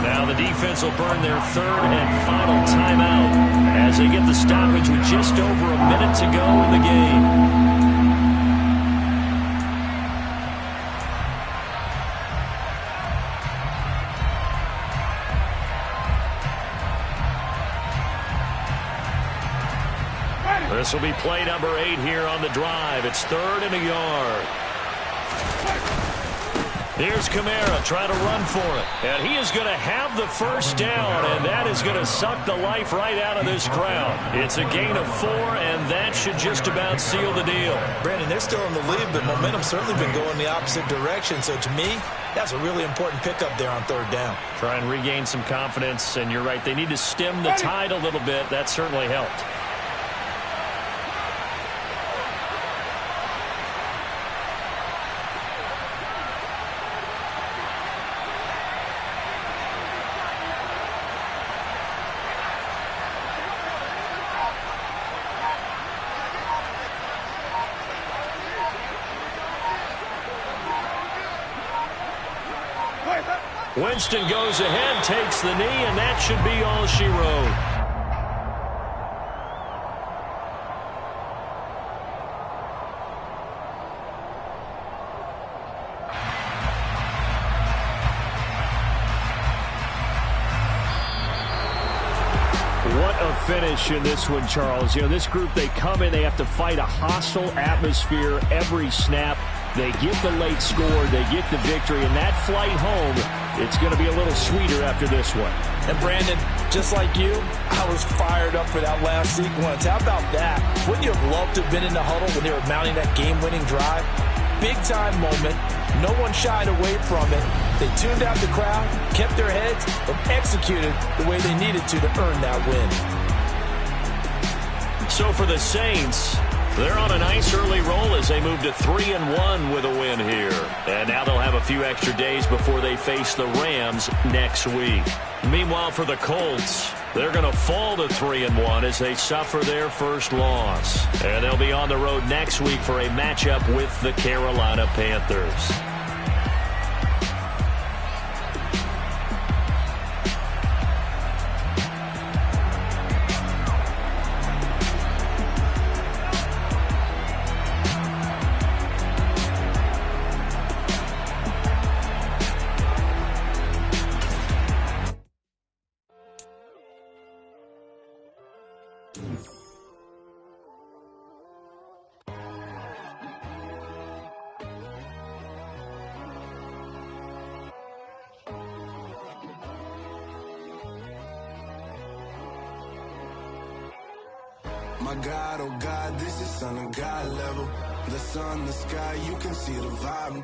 Now the defense will burn their 3rd and final timeout as they get the stoppage with just over a minute to go in the game. This will be play number 8 here on the drive. It's 3rd and a yard. Here's Kamara trying to run for it. And he is going to have the first down, and that is going to suck the life right out of this crowd. It's a gain of 4, and that should just about seal the deal. Brandon, they're still in the lead, but momentum's certainly been going the opposite direction. So to me, that's a really important pickup there on 3rd down. Try and regain some confidence, and you're right. They need to stem the tide a little bit. That certainly helped. Winston goes ahead, takes the knee, and that should be all she wrote. What a finish in this one, Charles. You know, this group, they come in, they have to fight a hostile atmosphere every snap. They get the late score, they get the victory, and that flight home, it's going to be a little sweeter after this one. And Brandon, just like you, I was fired up for that last sequence. How about that? Wouldn't you have loved to have been in the huddle when they were mounting that game-winning drive? Big-time moment. No one shied away from it. They tuned out the crowd, kept their heads, and executed the way they needed to earn that win. So for the Saints, they're on a nice early roll as they move to 3-1 with a win here. And now they'll have a few extra days before they face the Rams next week. Meanwhile, for the Colts, they're going to fall to 3-1 as they suffer their first loss. And they'll be on the road next week for a matchup with the Carolina Panthers. My God, oh God, this is Son of God level. The sun, the sky, you can see the vibe.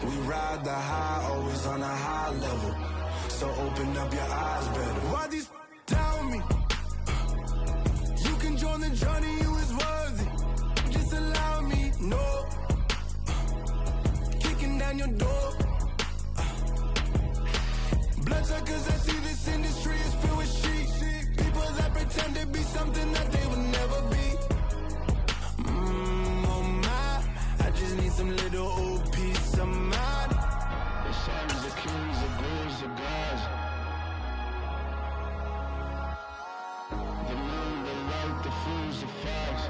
We ride the high, always on a high level. So open up your eyes better. Why these tell me? You can join the journey, you is worthy. Just allow me, no. Kicking down your door. Bloodsuckers, I see this industry is filled with sheep. People that pretend to be something that they will never be. Oh my, I just need some little old peace of mind. The sons, the kings, the ghouls, the gods. The moon, the light, the fools, the facts.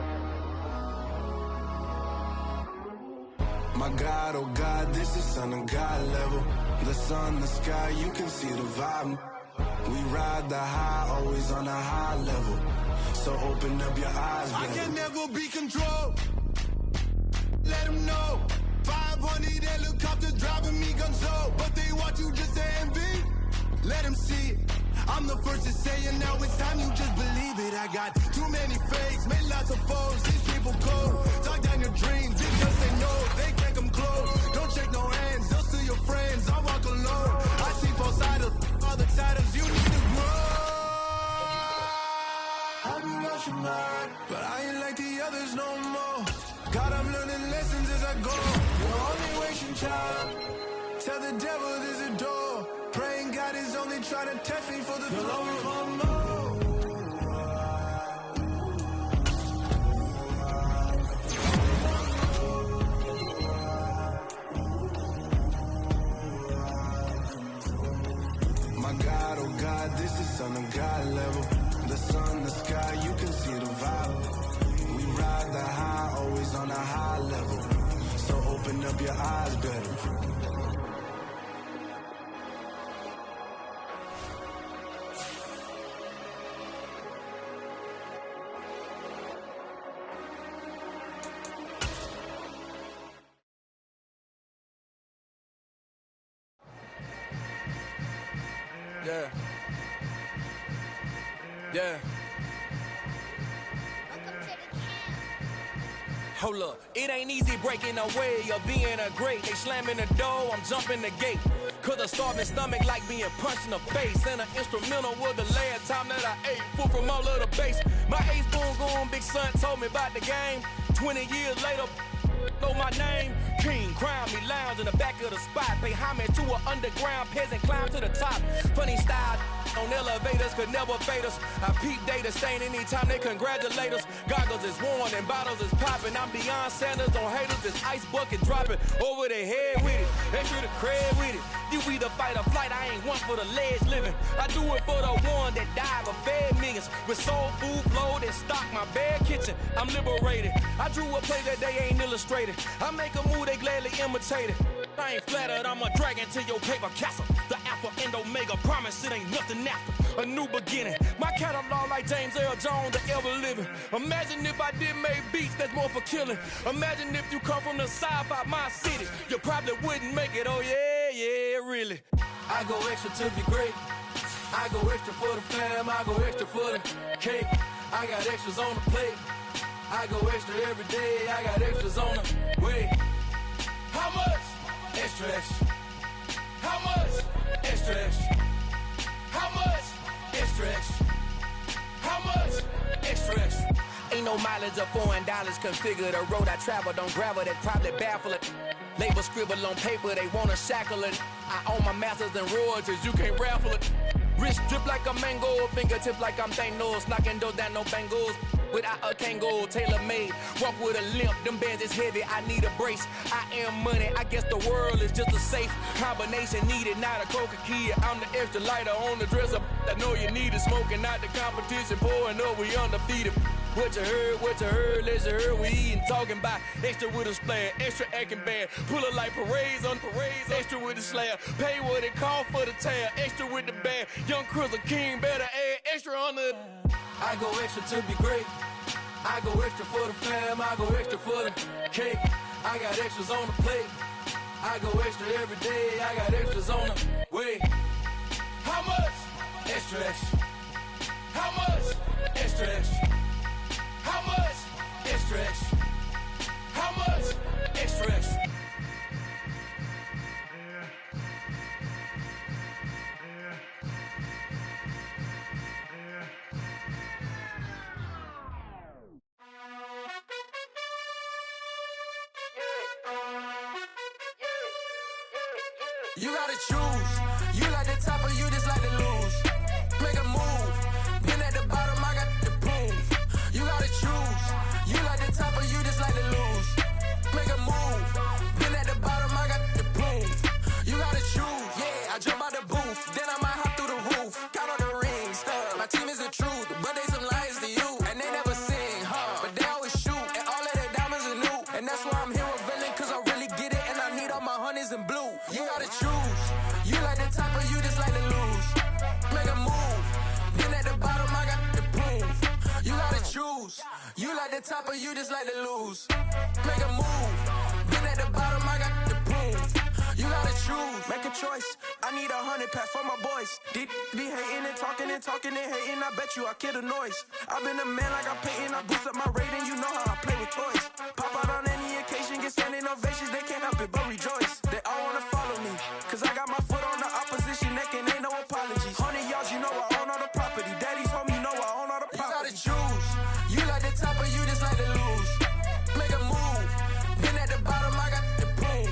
My God, oh God, this is Son of God level. The sun, the sky, you can see the vibe. We ride the high, always on a high level. So open up your eyes, baby. I can never be controlled. Let them know. 500 helicopters driving me gonzo. But they want you just to envy. Let them see it. I'm the first to say it, now it's time you just believe it. I got too many fakes, made lots of foes. These people cold. Talk down your dreams, because they know they can't come close. Don't shake no hands, they'll steal your friends. I walk alone. I see both sides, other siders, you need to grow. Have you lost your mind? But I ain't like the others no more. God, I'm learning lessons as I go. You're only wasting time. Tell the devil there's a door. Praying God is only trying to test me for the glory of more. My God, oh God, this is Son of God level. The sun, the sky, you can see the vibe. We ride the high, always on a high level. So open up your eyes better. Yeah. Yeah. Hold up, it ain't easy breaking away or being a great. They slamming the door, I'm jumping the gate. Cause a starving stomach like being punched in the face. And an instrumental was the last time that I ate. Food from all of the bass. My ace boom goon, big son told me about the game. 20 years later, know my name. King, crown me, lounge in the back of the spot. Pay homage to an underground peasant, climb to the top. Funny style on elevators could never fade us. I peep data stain anytime they congratulate us. Goggles is worn and bottles is popping. I'm Deion Sanders on haters, this ice bucket dropping over their head with it. Extra the cred with it. You either fight or flight, I ain't one for the ledge living. I do it for the one that died but fed millions. With soul food flow that stock my bad kitchen. I'm liberated. I drew a play that they ain't illustrated. I make a move they gladly imitated. I ain't flattered, I'm a dragon to your paper castle. The alpha and omega, promise it ain't nothing after. A new beginning. My catalog like James Earl Jones, the ever living. Imagine if I did make beats that's more for killing. Imagine if you come from the south out my city. You probably wouldn't make it, oh yeah, yeah, really. I go extra to be great. I go extra for the fam, I go extra for the cake. I got extras on the plate. I go extra every day, I got extras on the way. How much? Extra, extra. How much? Extra, extra. How much? Extra, extra. How much? Extra, extra. Ain't no mileage of $4 configure the road I travel. Don't gravel, that probably baffle it. Label scribble on paper, they wanna shackle it. I own my masters and royalties, you can't raffle it. Wrist drip like a mango, fingertips like I'm Thanos. Knocking doors down, no bangles. Without a Kango, tailor-made. Walk with a limp, them bands is heavy, I need a brace. I am money, I guess the world is just a safe combination needed, not a coca key. I'm the extra lighter on the dresser. I know you need it, smoking out the competition, pouring up, we undefeated. What you heard, let's hear we eating, talking about extra with a splash, extra acting bad. Pull it like parades on parades, extra with the slab. Pay what it cost for the tab, extra with the bag. Young Chris a king, better add extra on the. I go extra to be great. I go extra for the fam, I go extra for the cake. I got extras on the plate. I go extra every day, I got extras on the way. How much? Extra, extra. How much? Extra, extra. How much? Extra, extra. How much? Extra, extra. You gotta choose. You like the top or you just like to lose. Make a move. Been at the bottom, I got the proof. You gotta choose. You like the top or you just like to lose. Make a move. Been at the bottom, I got the proof. You gotta choose. Yeah, I jump out the booth. Then I might hop through the roof. Count on the rings. My team is the truth, but they some liars to you. And they never sing, but they always shoot. And all of their diamonds are new. And that's why I'm here revealing, cause I really get it. And I need all my honeys in blue. You gotta choose. You like the top or you just like to lose. Make a move. Been at the bottom, I got the proof. You gotta choose. You like the top or you just like to lose. Make a move. Been at the bottom, I got the proof. You gotta choose. Make a choice. I need 100 pack for my boys. Deep be hating and talking and talking and hating. I bet you I kill the noise. I've been a man like I'm painting. I boost up my rating. You know how I play with toys. Pop out on any occasion, get standing ovations. They can't help it but rejoice. They all wanna follow me, cause I got my foot on the opposition neck and ain't no apologies. 100 yards, you know I own all the property. Daddy's home, you know I own all the property. You gotta choose. You like the top or you just like to lose. Make a move. Been at the bottom, I got the proof.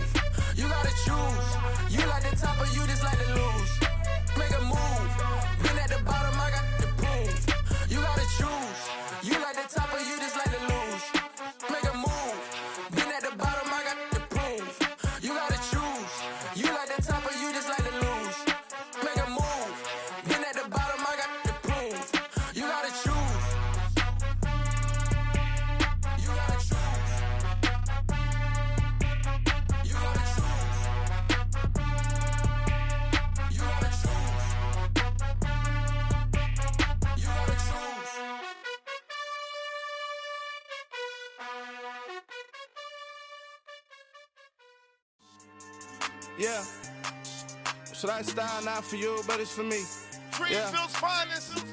You gotta choose. You like the top or you just like to lose. Make a move. Been at the bottom, I got the proof. You gotta choose. You like the top or you just like to lose. Make a move. Been at the bottom, I got the proof. You gotta choose. You like the top or you just like to lose. Make a move. Been at the bottom, I got the proof. You gotta choose. You gotta choose. You gotta choose. You gotta choose. You gotta choose. Yeah. So that style not for you, but it's for me. Greenfield's finest.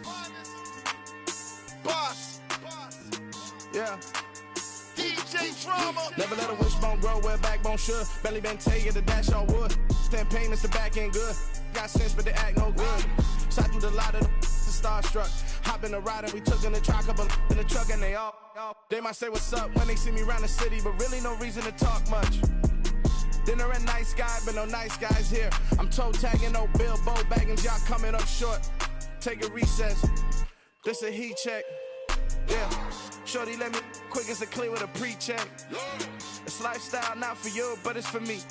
Boss. Yeah. DJ Drama. Never let a wishbone grow where a backbone should. Belly been taking the dash all wood. 10 payments, the back end good. Got sense, but they act no good. So I do the lot of the starstruck. Hop in the ride and we took in the truck, up in the truck and they all. They might say what's up when they see me around the city, but really no reason to talk much. Dinner at nice guy, but no nice guys here. I'm toe tagging, no Bilbo bagging, y'all coming up short. Take a recess. This a heat check. Yeah. Shorty let me quick as a clear with a pre-check. It's lifestyle not for you, but it's for me.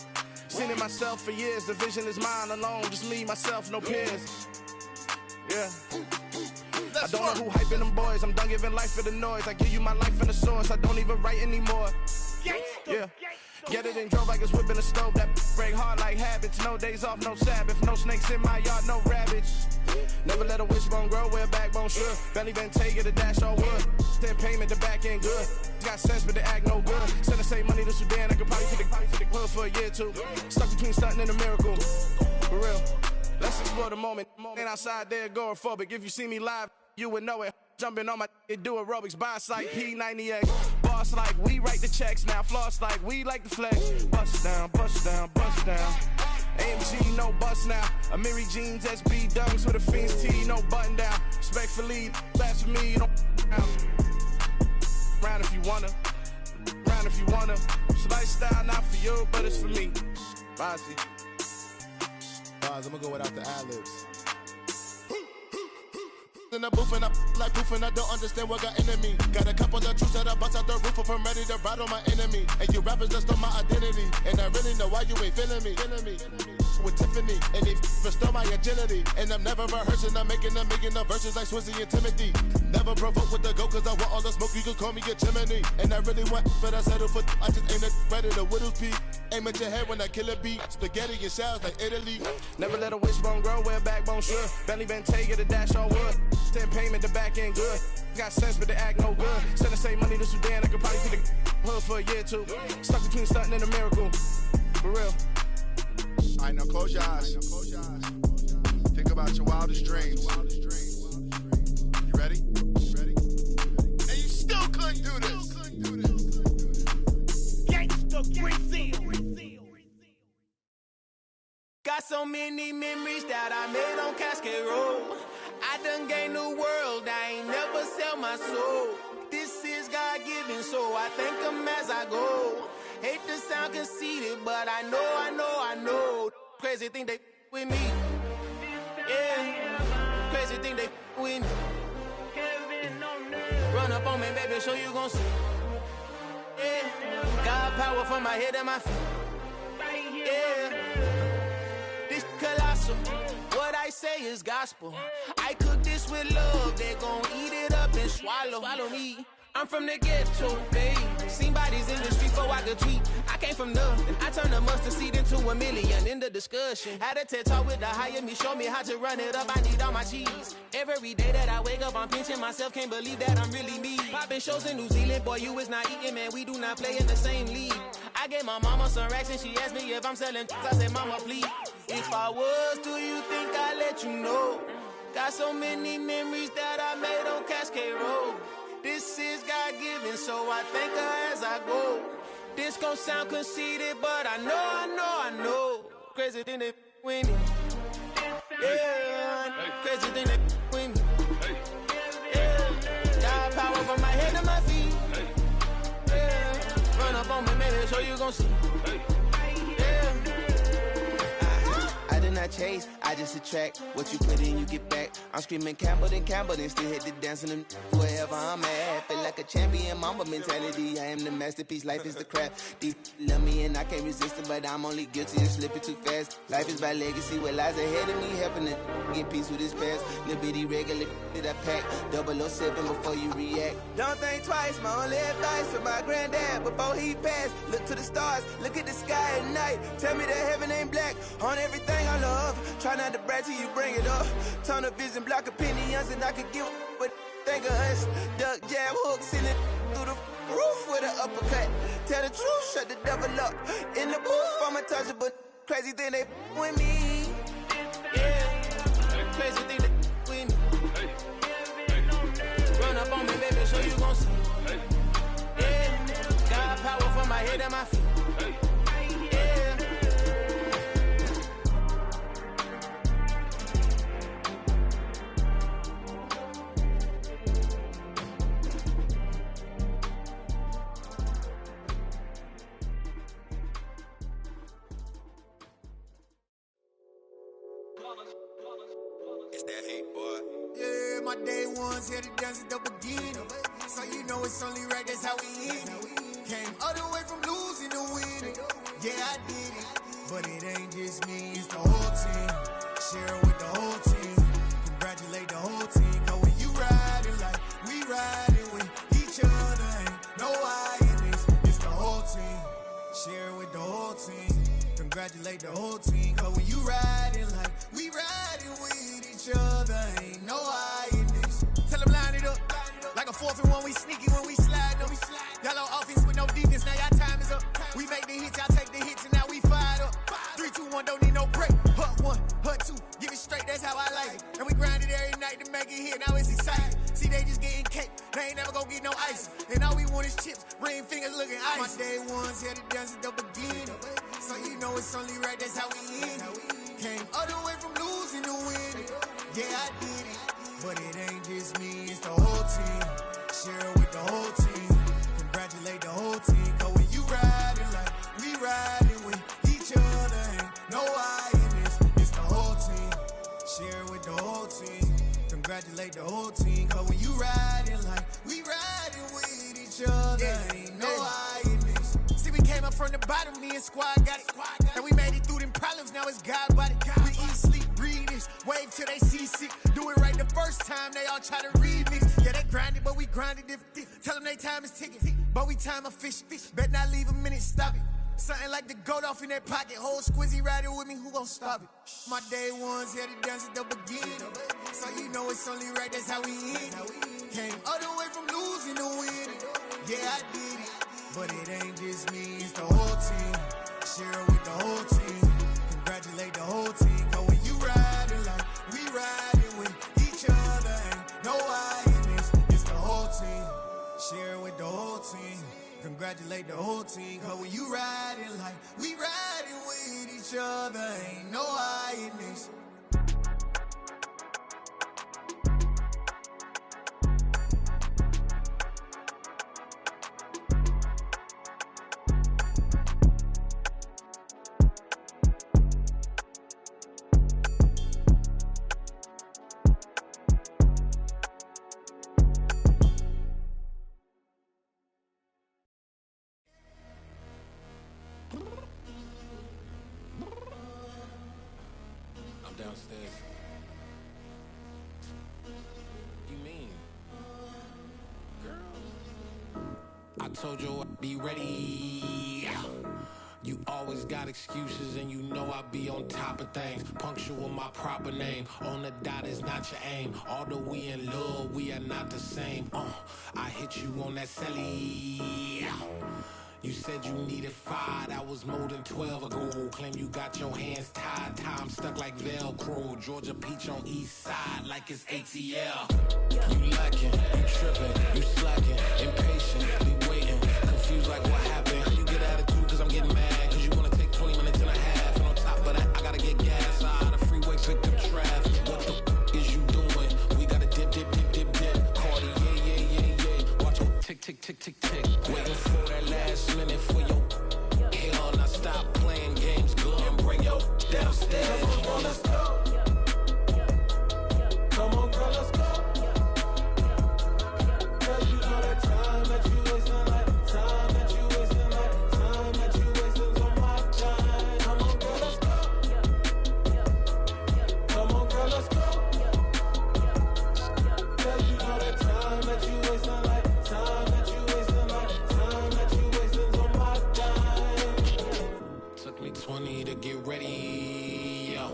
Seen it myself for years. The vision is mine alone. Just me, myself, no peers. Yeah. I don't know who hyping them boys. I'm done giving life for the noise. I give you my life in the source. I don't even write anymore. Yeah. Get it and drove like it's whipping a stove. That break hard like habits. No days off, no Sabbath. No snakes in my yard, no rabbits. Never let a wishbone grow where a backbone should. Belly been taking the dash all wood. 10 payment, the back end good. Got sense, but they act no good. Send the same money to Sudan. I could probably take the hood for a year or two. Stuck between stunting and a miracle. For real. Let's explore the moment. Ain't outside there agoraphobic. If you see me live, you would know it. Jumping on my do aerobics, boss like P90X. Boss like we write the checks now. Floss like we like the flex. Bust down, bust down, bust down. AMG, no bust now. Amiri jeans, SB dunks with a Fiends tee, no button down. Respectfully, that's for me, you don't round if you wanna. Round if you wanna. It's lifestyle not for you, but it's for me. Bossy. I'm gonna go without the ad-libs. In the booth and I like proof and I don't understand what got into me. Got a couple of truths that I bust out the roof if I'm ready to ride on my enemy. And you rappers just stole my identity, and I really know why you ain't feeling me. With Tiffany, and they restore my agility. And I'm never rehearsing, I'm making a million of verses like Swizzy and Timothy. Never provoke with the go, cause I want all the smoke, you can call me a chimney. And I really want, but I settle for, I just aim it ready to Whittles Peak. Aim at your head when I kill a beat. Spaghetti and shells like Italy. Never let a wishbone grow where a backbone should. Belly been taking the dash all wood. 10 payment, the back end good. Got sense, but they act no good. Send the same money to Sudan, I could probably take the hood for a year or two. Stuck between stunting and a miracle. For real. Alright, now close your eyes. Think about your wildest dreams. You ready? And you still couldn't do this. Gangsta Greenfield. Got so many memories that I made on Cascade Road. I done gained the world, I ain't never sell my soul. This is God-given, so I thank him as I go. Hate to sound conceited, but I know. Crazy thing they with me. Yeah. Crazy thing they with me. Run up on me, baby, so you gon' see. Yeah. Got power from my head and my feet. Yeah. This colossal. What I say is gospel. I cook this with love. They gon' eat it up and swallow me. I'm from the ghetto, babe. Seen bodies in the street before I could tweet. I came from nothing. I turned a mustard seed into a million. In the discussion, had a TED talk with the higher me. Show me how to run it up. I need all my cheese. Every day that I wake up, I'm pinching myself. Can't believe that I'm really me. Popping shows in New Zealand, boy, you is not eating, man. We do not play in the same league. I gave my mama some racks and she asked me if I'm selling. I said, mama, please. If I was, do you think I'd let you know? Got so many memories that I made on Cascade Road. This is God-given, so I thank her as I go. This gon' sound conceited, but I know. Crazy thing they with me. Yeah, crazy thing they with me. Yeah, got power from my head to my feet. Yeah, run up on me, maybe, so you gon' see. Yeah. I did not chase, I just attract. What you put in, you get back. I'm screaming Campbell, then still hit the dance and them wherever I'm at. Feel like a champion, mamba mentality. I am the masterpiece, life is the crap. These love me and I can't resist it, but I'm only guilty of slipping too fast. Life is by legacy, what lies ahead of me, helping to get peace with his past. Little bitty regular that I pack, 007 before you react. Don't think twice, my only advice for my granddad before he passed. Look to the stars, look at the sky at night. Tell me that heaven ain't black on everything I love. Try not to brag till you bring it up. Tunnel vision, block opinions, and I could give what think of us. Duck, jab, hooks in it through the roof with an uppercut. Tell the truth, shut the devil up. In the booth, I'm untouchable. Crazy thing they with me. Yeah, crazy thing they with me. Run up on me, baby, so you gon' see. Yeah, got power from my head and my feet. It's that hate, boy. Yeah, my day ones here to dance at the beginning. So you know it's only right, that's how we end it. Came all the way from losing to winning. Yeah, I did it. But it ain't just me, it's the whole team. Share it with the whole team. Congratulate the whole team. Cause when you riding like we riding with each other, ain't no I in this. It's the whole team. Share it with the whole team. Congratulate the whole team. Cause when you riding like we riding with each other, ain't no I in this. Tell them line it up. Like a 4th and 1, we sneaky when we slide them. Y'all on offense with no defense, now y'all time is up. We make the hits, y'all take the hits, and now we fired up. 3, 2, 1, don't need no break. Hut 1, hut 2, give it straight, that's how I like it. And we grind it every night to make it hit, now it's exciting. See, they just getting cake, they ain't never gonna get no ice. And all we want is chips, ring fingers looking ice. My day ones here to dance at the beginning. So you know it's only right, that's how we end it. Came all the way from losing to winning. Yeah, I did it. But it ain't just me, it's the whole team. Share it with the whole team. Congratulate the whole team. Cause when you riding like we riding with each other, ain't no I in this. It's the whole team. Share it with the whole team. Congratulate the whole team. Cause when you riding like we riding with each other, ain't no I in this. See, we came up from the bottom, me and squad got it. And we made it through them problems, now it's God body. We eat, sleep, breathe this, wave till they see sick. Do it right the first time, they all try to remix. Yeah, they grinded, but we grinded different. Tell them they time is ticking, but we time a fish. Bet not leave a minute, stop it. Something like the goat off in that pocket. Whole squizzy riding with me, who gon' stop it? My day ones here to dance at the beginning. So you know it's only right, that's how we end it. Came all the way from losing to winning. Yeah, I did it. But it ain't just me, it's the whole team. Share it with the whole team. Congratulate the whole team. Cause when you riding like we riding with each other, ain't no I in this. It's the whole team. Share it with the whole team. Congratulate the whole team. Cause when you riding like we riding with each other, ain't no I in this. downstairs. You mean? Girl. I told you I'd be ready. You always got excuses and you know I be on top of things. Punctual my proper name. On the dot is not your aim. Although we in love, we are not the same. I hit you on that celly. You said you needed 5, that was more than 12 ago. Claim you got your hands tied, time stuck like Velcro. Georgia Peach on east side like it's ATL. You lacking, you tripping, you slacking, impatient, be waiting, confused like what happened. You get attitude cause I'm getting mad, cause you wanna take 20 minutes and a half. And on top of that, I gotta get gas out of the freeway, picked up traffic. What the is you doing? We gotta dip, Cardi, yeah. Watch your tick, waiting for that last minute for your hell. Now stop playing games, good and bring your downstairs. Come on, let's go. Come on, girl, let's go. Girl, you know that time that you wasting, like time that you wasting, like time that you wasting on my time. Come on, girl, let's go. Come on, girl, let's go. Girl, you know that time that you wasting, like time that you wasting, like time that you wasting on my time. Took me 20 to get ready, yo.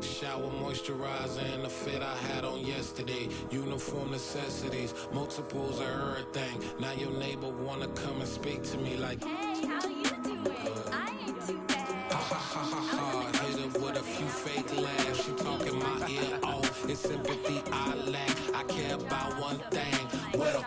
Shower, moisturizer, and the fit I had on yesterday. Uniform necessities, multiples of everything. Now your neighbor wanna come and speak to me like, hey, how you doing? I ain't too bad. Ha. Hit her with a few fake laughs. She talking my ear off. It's sympathy I lack. I care about one thing. What up?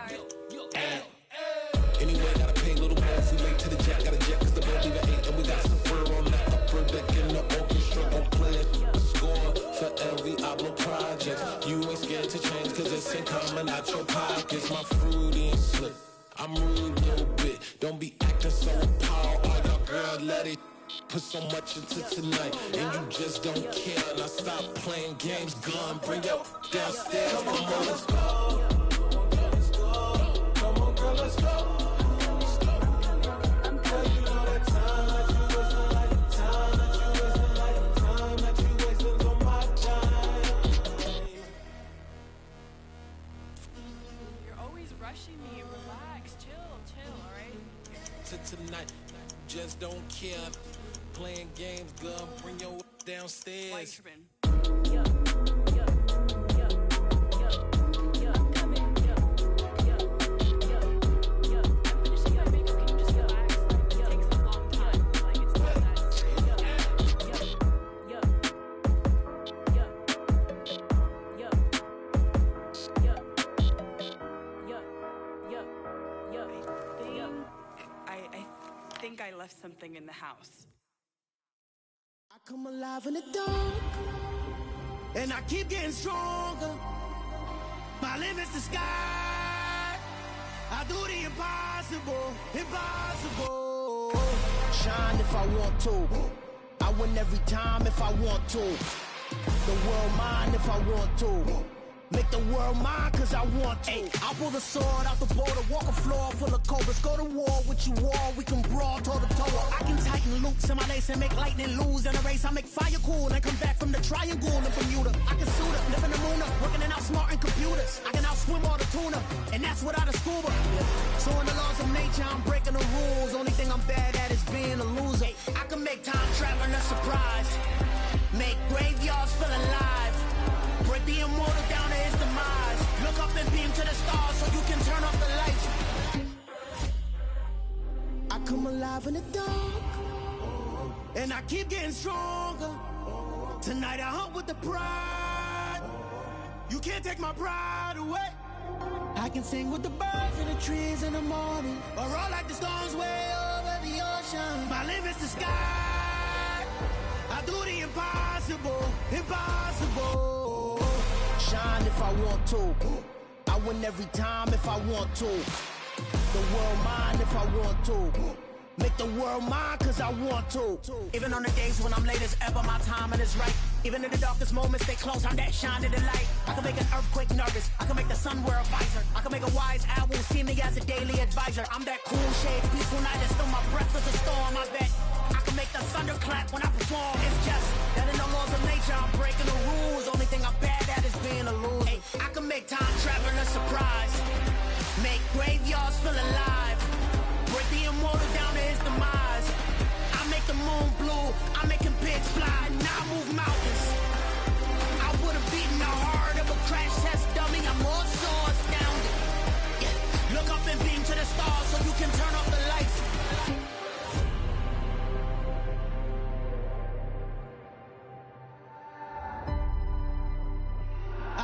Anyway, gotta pay a little more if we late to the jack. Gotta jet cause the boat leave at 8. And we got some fur on that upper deck in the orchestra. Don't play it. Score for every Ablo project. You ain't scared to change cause it's in common out your pockets. My fruity and slip. I'm rude a little bit. Don't be acting so appalled. Oh, y'all girl, let it put so much into tonight. And you just don't care. Now stop playing games. Gun, bring your downstairs. Come on, let's go. Come on, girl, let's go. Me, relax, chill, alright? Tonight, just don't care. Playing games, girl, bring your downstairs. Why you tripping? I left something in the house. I come alive in the dark, and I keep getting stronger. My limit's the sky. I do the impossible. Shine if I want to. I win every time if I want to. The world mine if I want to. Make the world mine cause I want to. I'll pull the sword out the border, walk a floor full of cobras. Go to war with you all, we can brawl toe to toe. I can tighten loops in my lace and make lightning lose in a race. I make fire cool and come back from the triangle in Bermuda. I can suit up, live in the moon up, working and outsmarting computers. I can outswim all the tuna, and that's without a scuba. So in the laws of nature, I'm breaking the rules. Only thing I'm bad at is being a loser. I can make time traveling a surprise, make graveyards feel alive. Break the immortal down to his demise. Look up and beam to the stars so you can turn off the lights. I come alive in the dark, and I keep getting stronger. Tonight I hunt with the pride. You can't take my pride away. I can sing with the birds and the trees in the morning, or roll like the storms way over the ocean. My limit's the sky. I do the impossible. Shine if I want to. I win every time if I want to. The world mine if I want to. Make the world mine cause I want to. Even on the days when I'm late as ever, my timing is right. Even in the darkest moments, stay close, I'm that shine to the light. I can make an earthquake nervous, I can make the sun wear a visor. I can make a wise owl see me as a daily advisor. I'm that cool shade, peaceful night, and still my breath is a storm. I bet I can make the thunder clap when I perform. It's just that in the laws of nature, I'm breaking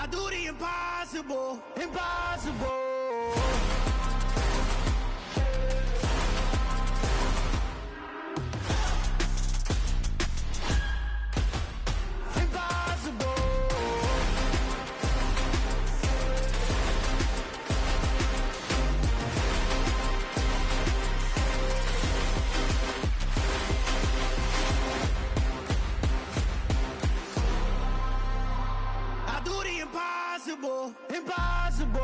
I do the impossible, impossible. Impossible, impossible.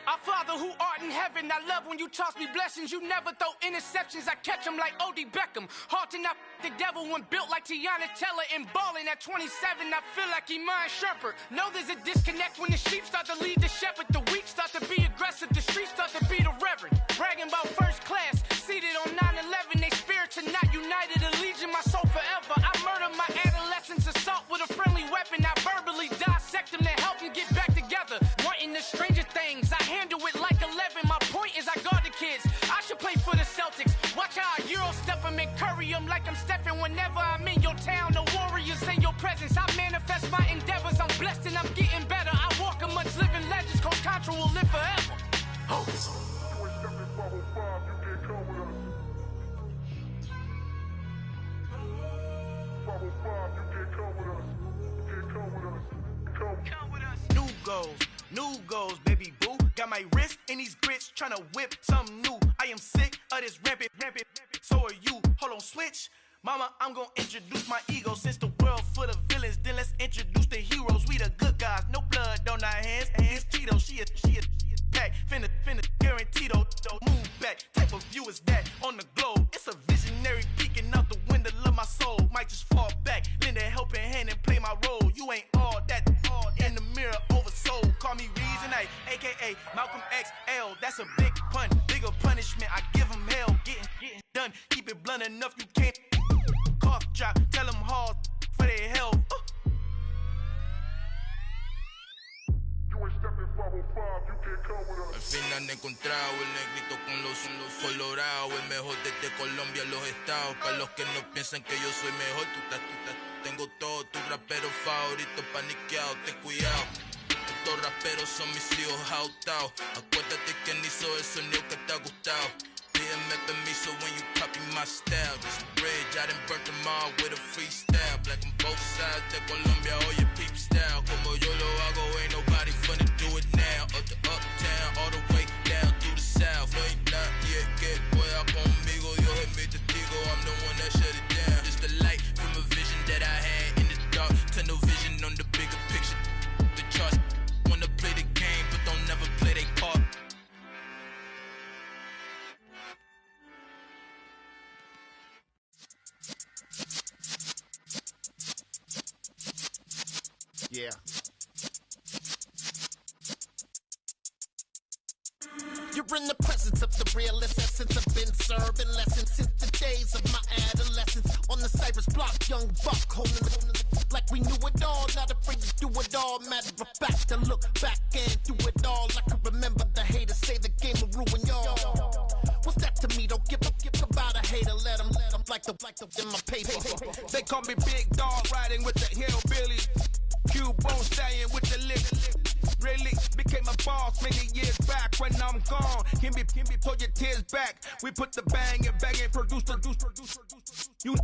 Our Father who art in heaven, I love when you toss me blessings. You never throw interceptions, I catch them like O.D. Beckham. Hard to not the devil when built like Tiana Teller and balling at 27. I feel like Iman Shumpert. Know there's a disconnect when the sheep start to lead the shepherd. The weak start to be aggressive, the streets start to be the reverend. Bragging about first class, seated on 9/11. They spirits are not united, a legion, my soul forever. I murder my adolescence, assault with a friendly weapon. I verbally dissect them to help them get back together. Wanting the stranger things, I handle it like 11. My point is I guard the kids. I should play for the Celtics. Watch how I Euro step them and curry them like I'm Stephen. Whenever I'm in your town, the Warriors in your presence. I manifest my endeavors. I'm blessed and I'm getting better. I walk amongst living legends. Coach Contra will live forever. Oh. New goals, baby boo. Got my wrist in these grits, tryna whip something new. I am sick of this rampant. So are you. Hold on, switch. Mama, I'm gonna introduce my ego. Since the world full of villains, then let's introduce the heroes. We the good guys, no blood on our hands. It's Tito, she is pack. Finna, guaranteed, don't move back. Type of view is that on the globe. It's a visionary peeking out the window of my soul. Might just fall back, lend a helping hand and play my role. You ain't all that in the mirror oversold. Call me Reason A, aka Malcolm XL. That's a big pun, bigger punishment. I give him hell, getting done. Keep it blunt enough, you can't cough drop. Tell them hard for their health. Al fin han encontrado el negrito con los colorados, el mejor desde Colombia a los estados. Para los que no piensan que yo soy mejor, tengo todo, tu rapero favorito paniqueado, ten cuidado. Estos raperos son mis hijos jautados. Acuérdate quién hizo el sonido que te ha gustado. Pídeme permiso when you copy my style. This bridge, I done burnt them all with a freestyle. Black on both sides de Colombia, oye peep style. Como yo lo hago, ain't nobody finna do it now. Up to uptown, all the way down through the south. No hay nadie que pueda conmigo, Dios es mi testigo. I'm the one that shut it down. It's the light from a vision that I had in the dark. Tunnel vision on the bigger picture. The charts wanna play the game, but don't never play their part. Yeah. You're in the presence of the realest essence. I've been serving lessons since the days of my adolescence. On the Cypress block, young buck, holding it like we knew it all. Not afraid to do it all. Matter of fact, to look back and do it all. I can remember the haters say the game will ruin y'all. What's that to me? Don't give about a hater. Let them like the in my paper. They call me Big Dog, riding with the hillbillies. Q-Bone stallion with the lip. Really became a boss many years back. When I'm gone, can be pull your tears back. We put the bang and produce. You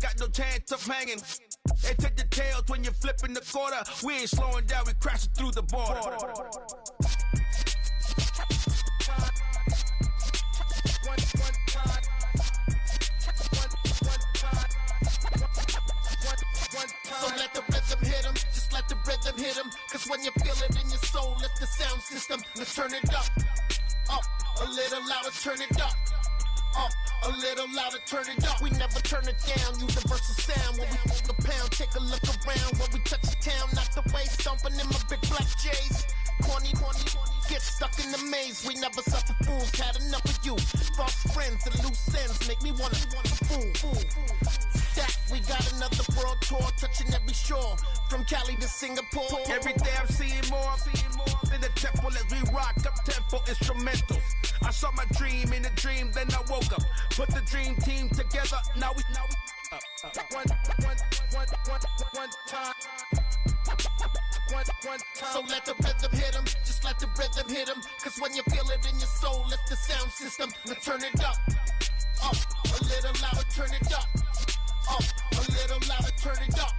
got no chance of hanging. They take the tails when you're flipping the quarter. We ain't slowing down, we crashing through the border. So let the rhythm hit him, just let the rhythm hit him. Cause when you feel it in your soul, lift the sound system. Let's turn it up, a little louder, turn it up, a little louder, turn it up. We never turn it down, universal sound. When we move the pound, take a look around. When we touch the town, knock the way, stomping in my big black J's. Corny, get stuck in the maze. We never suffer fools, had enough of you. False friends and loose ends make me wanna fool. That we got another world tour, touching every shore. From Cali to Singapore, every day I'm seeing more in the temple as we rock up tempo instrumentals. I saw my dream in a dream, then I woke up. Put the dream team together, now we one time. So let the rhythm hit him, just let the rhythm hit him. Cause when you feel it in your soul, lift the sound system. Now turn it up, a little louder, turn it up, a little louder, turn it up.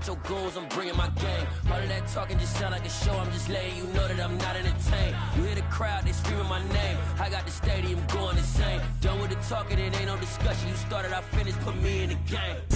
Your goals, I'm bringing my game. All of that talking just sound like a show. I'm just letting you know that I'm not entertained. You hear the crowd, they screaming my name. I got the stadium going insane. Done with the talking, it ain't no discussion. You started, I finished, put me in the game.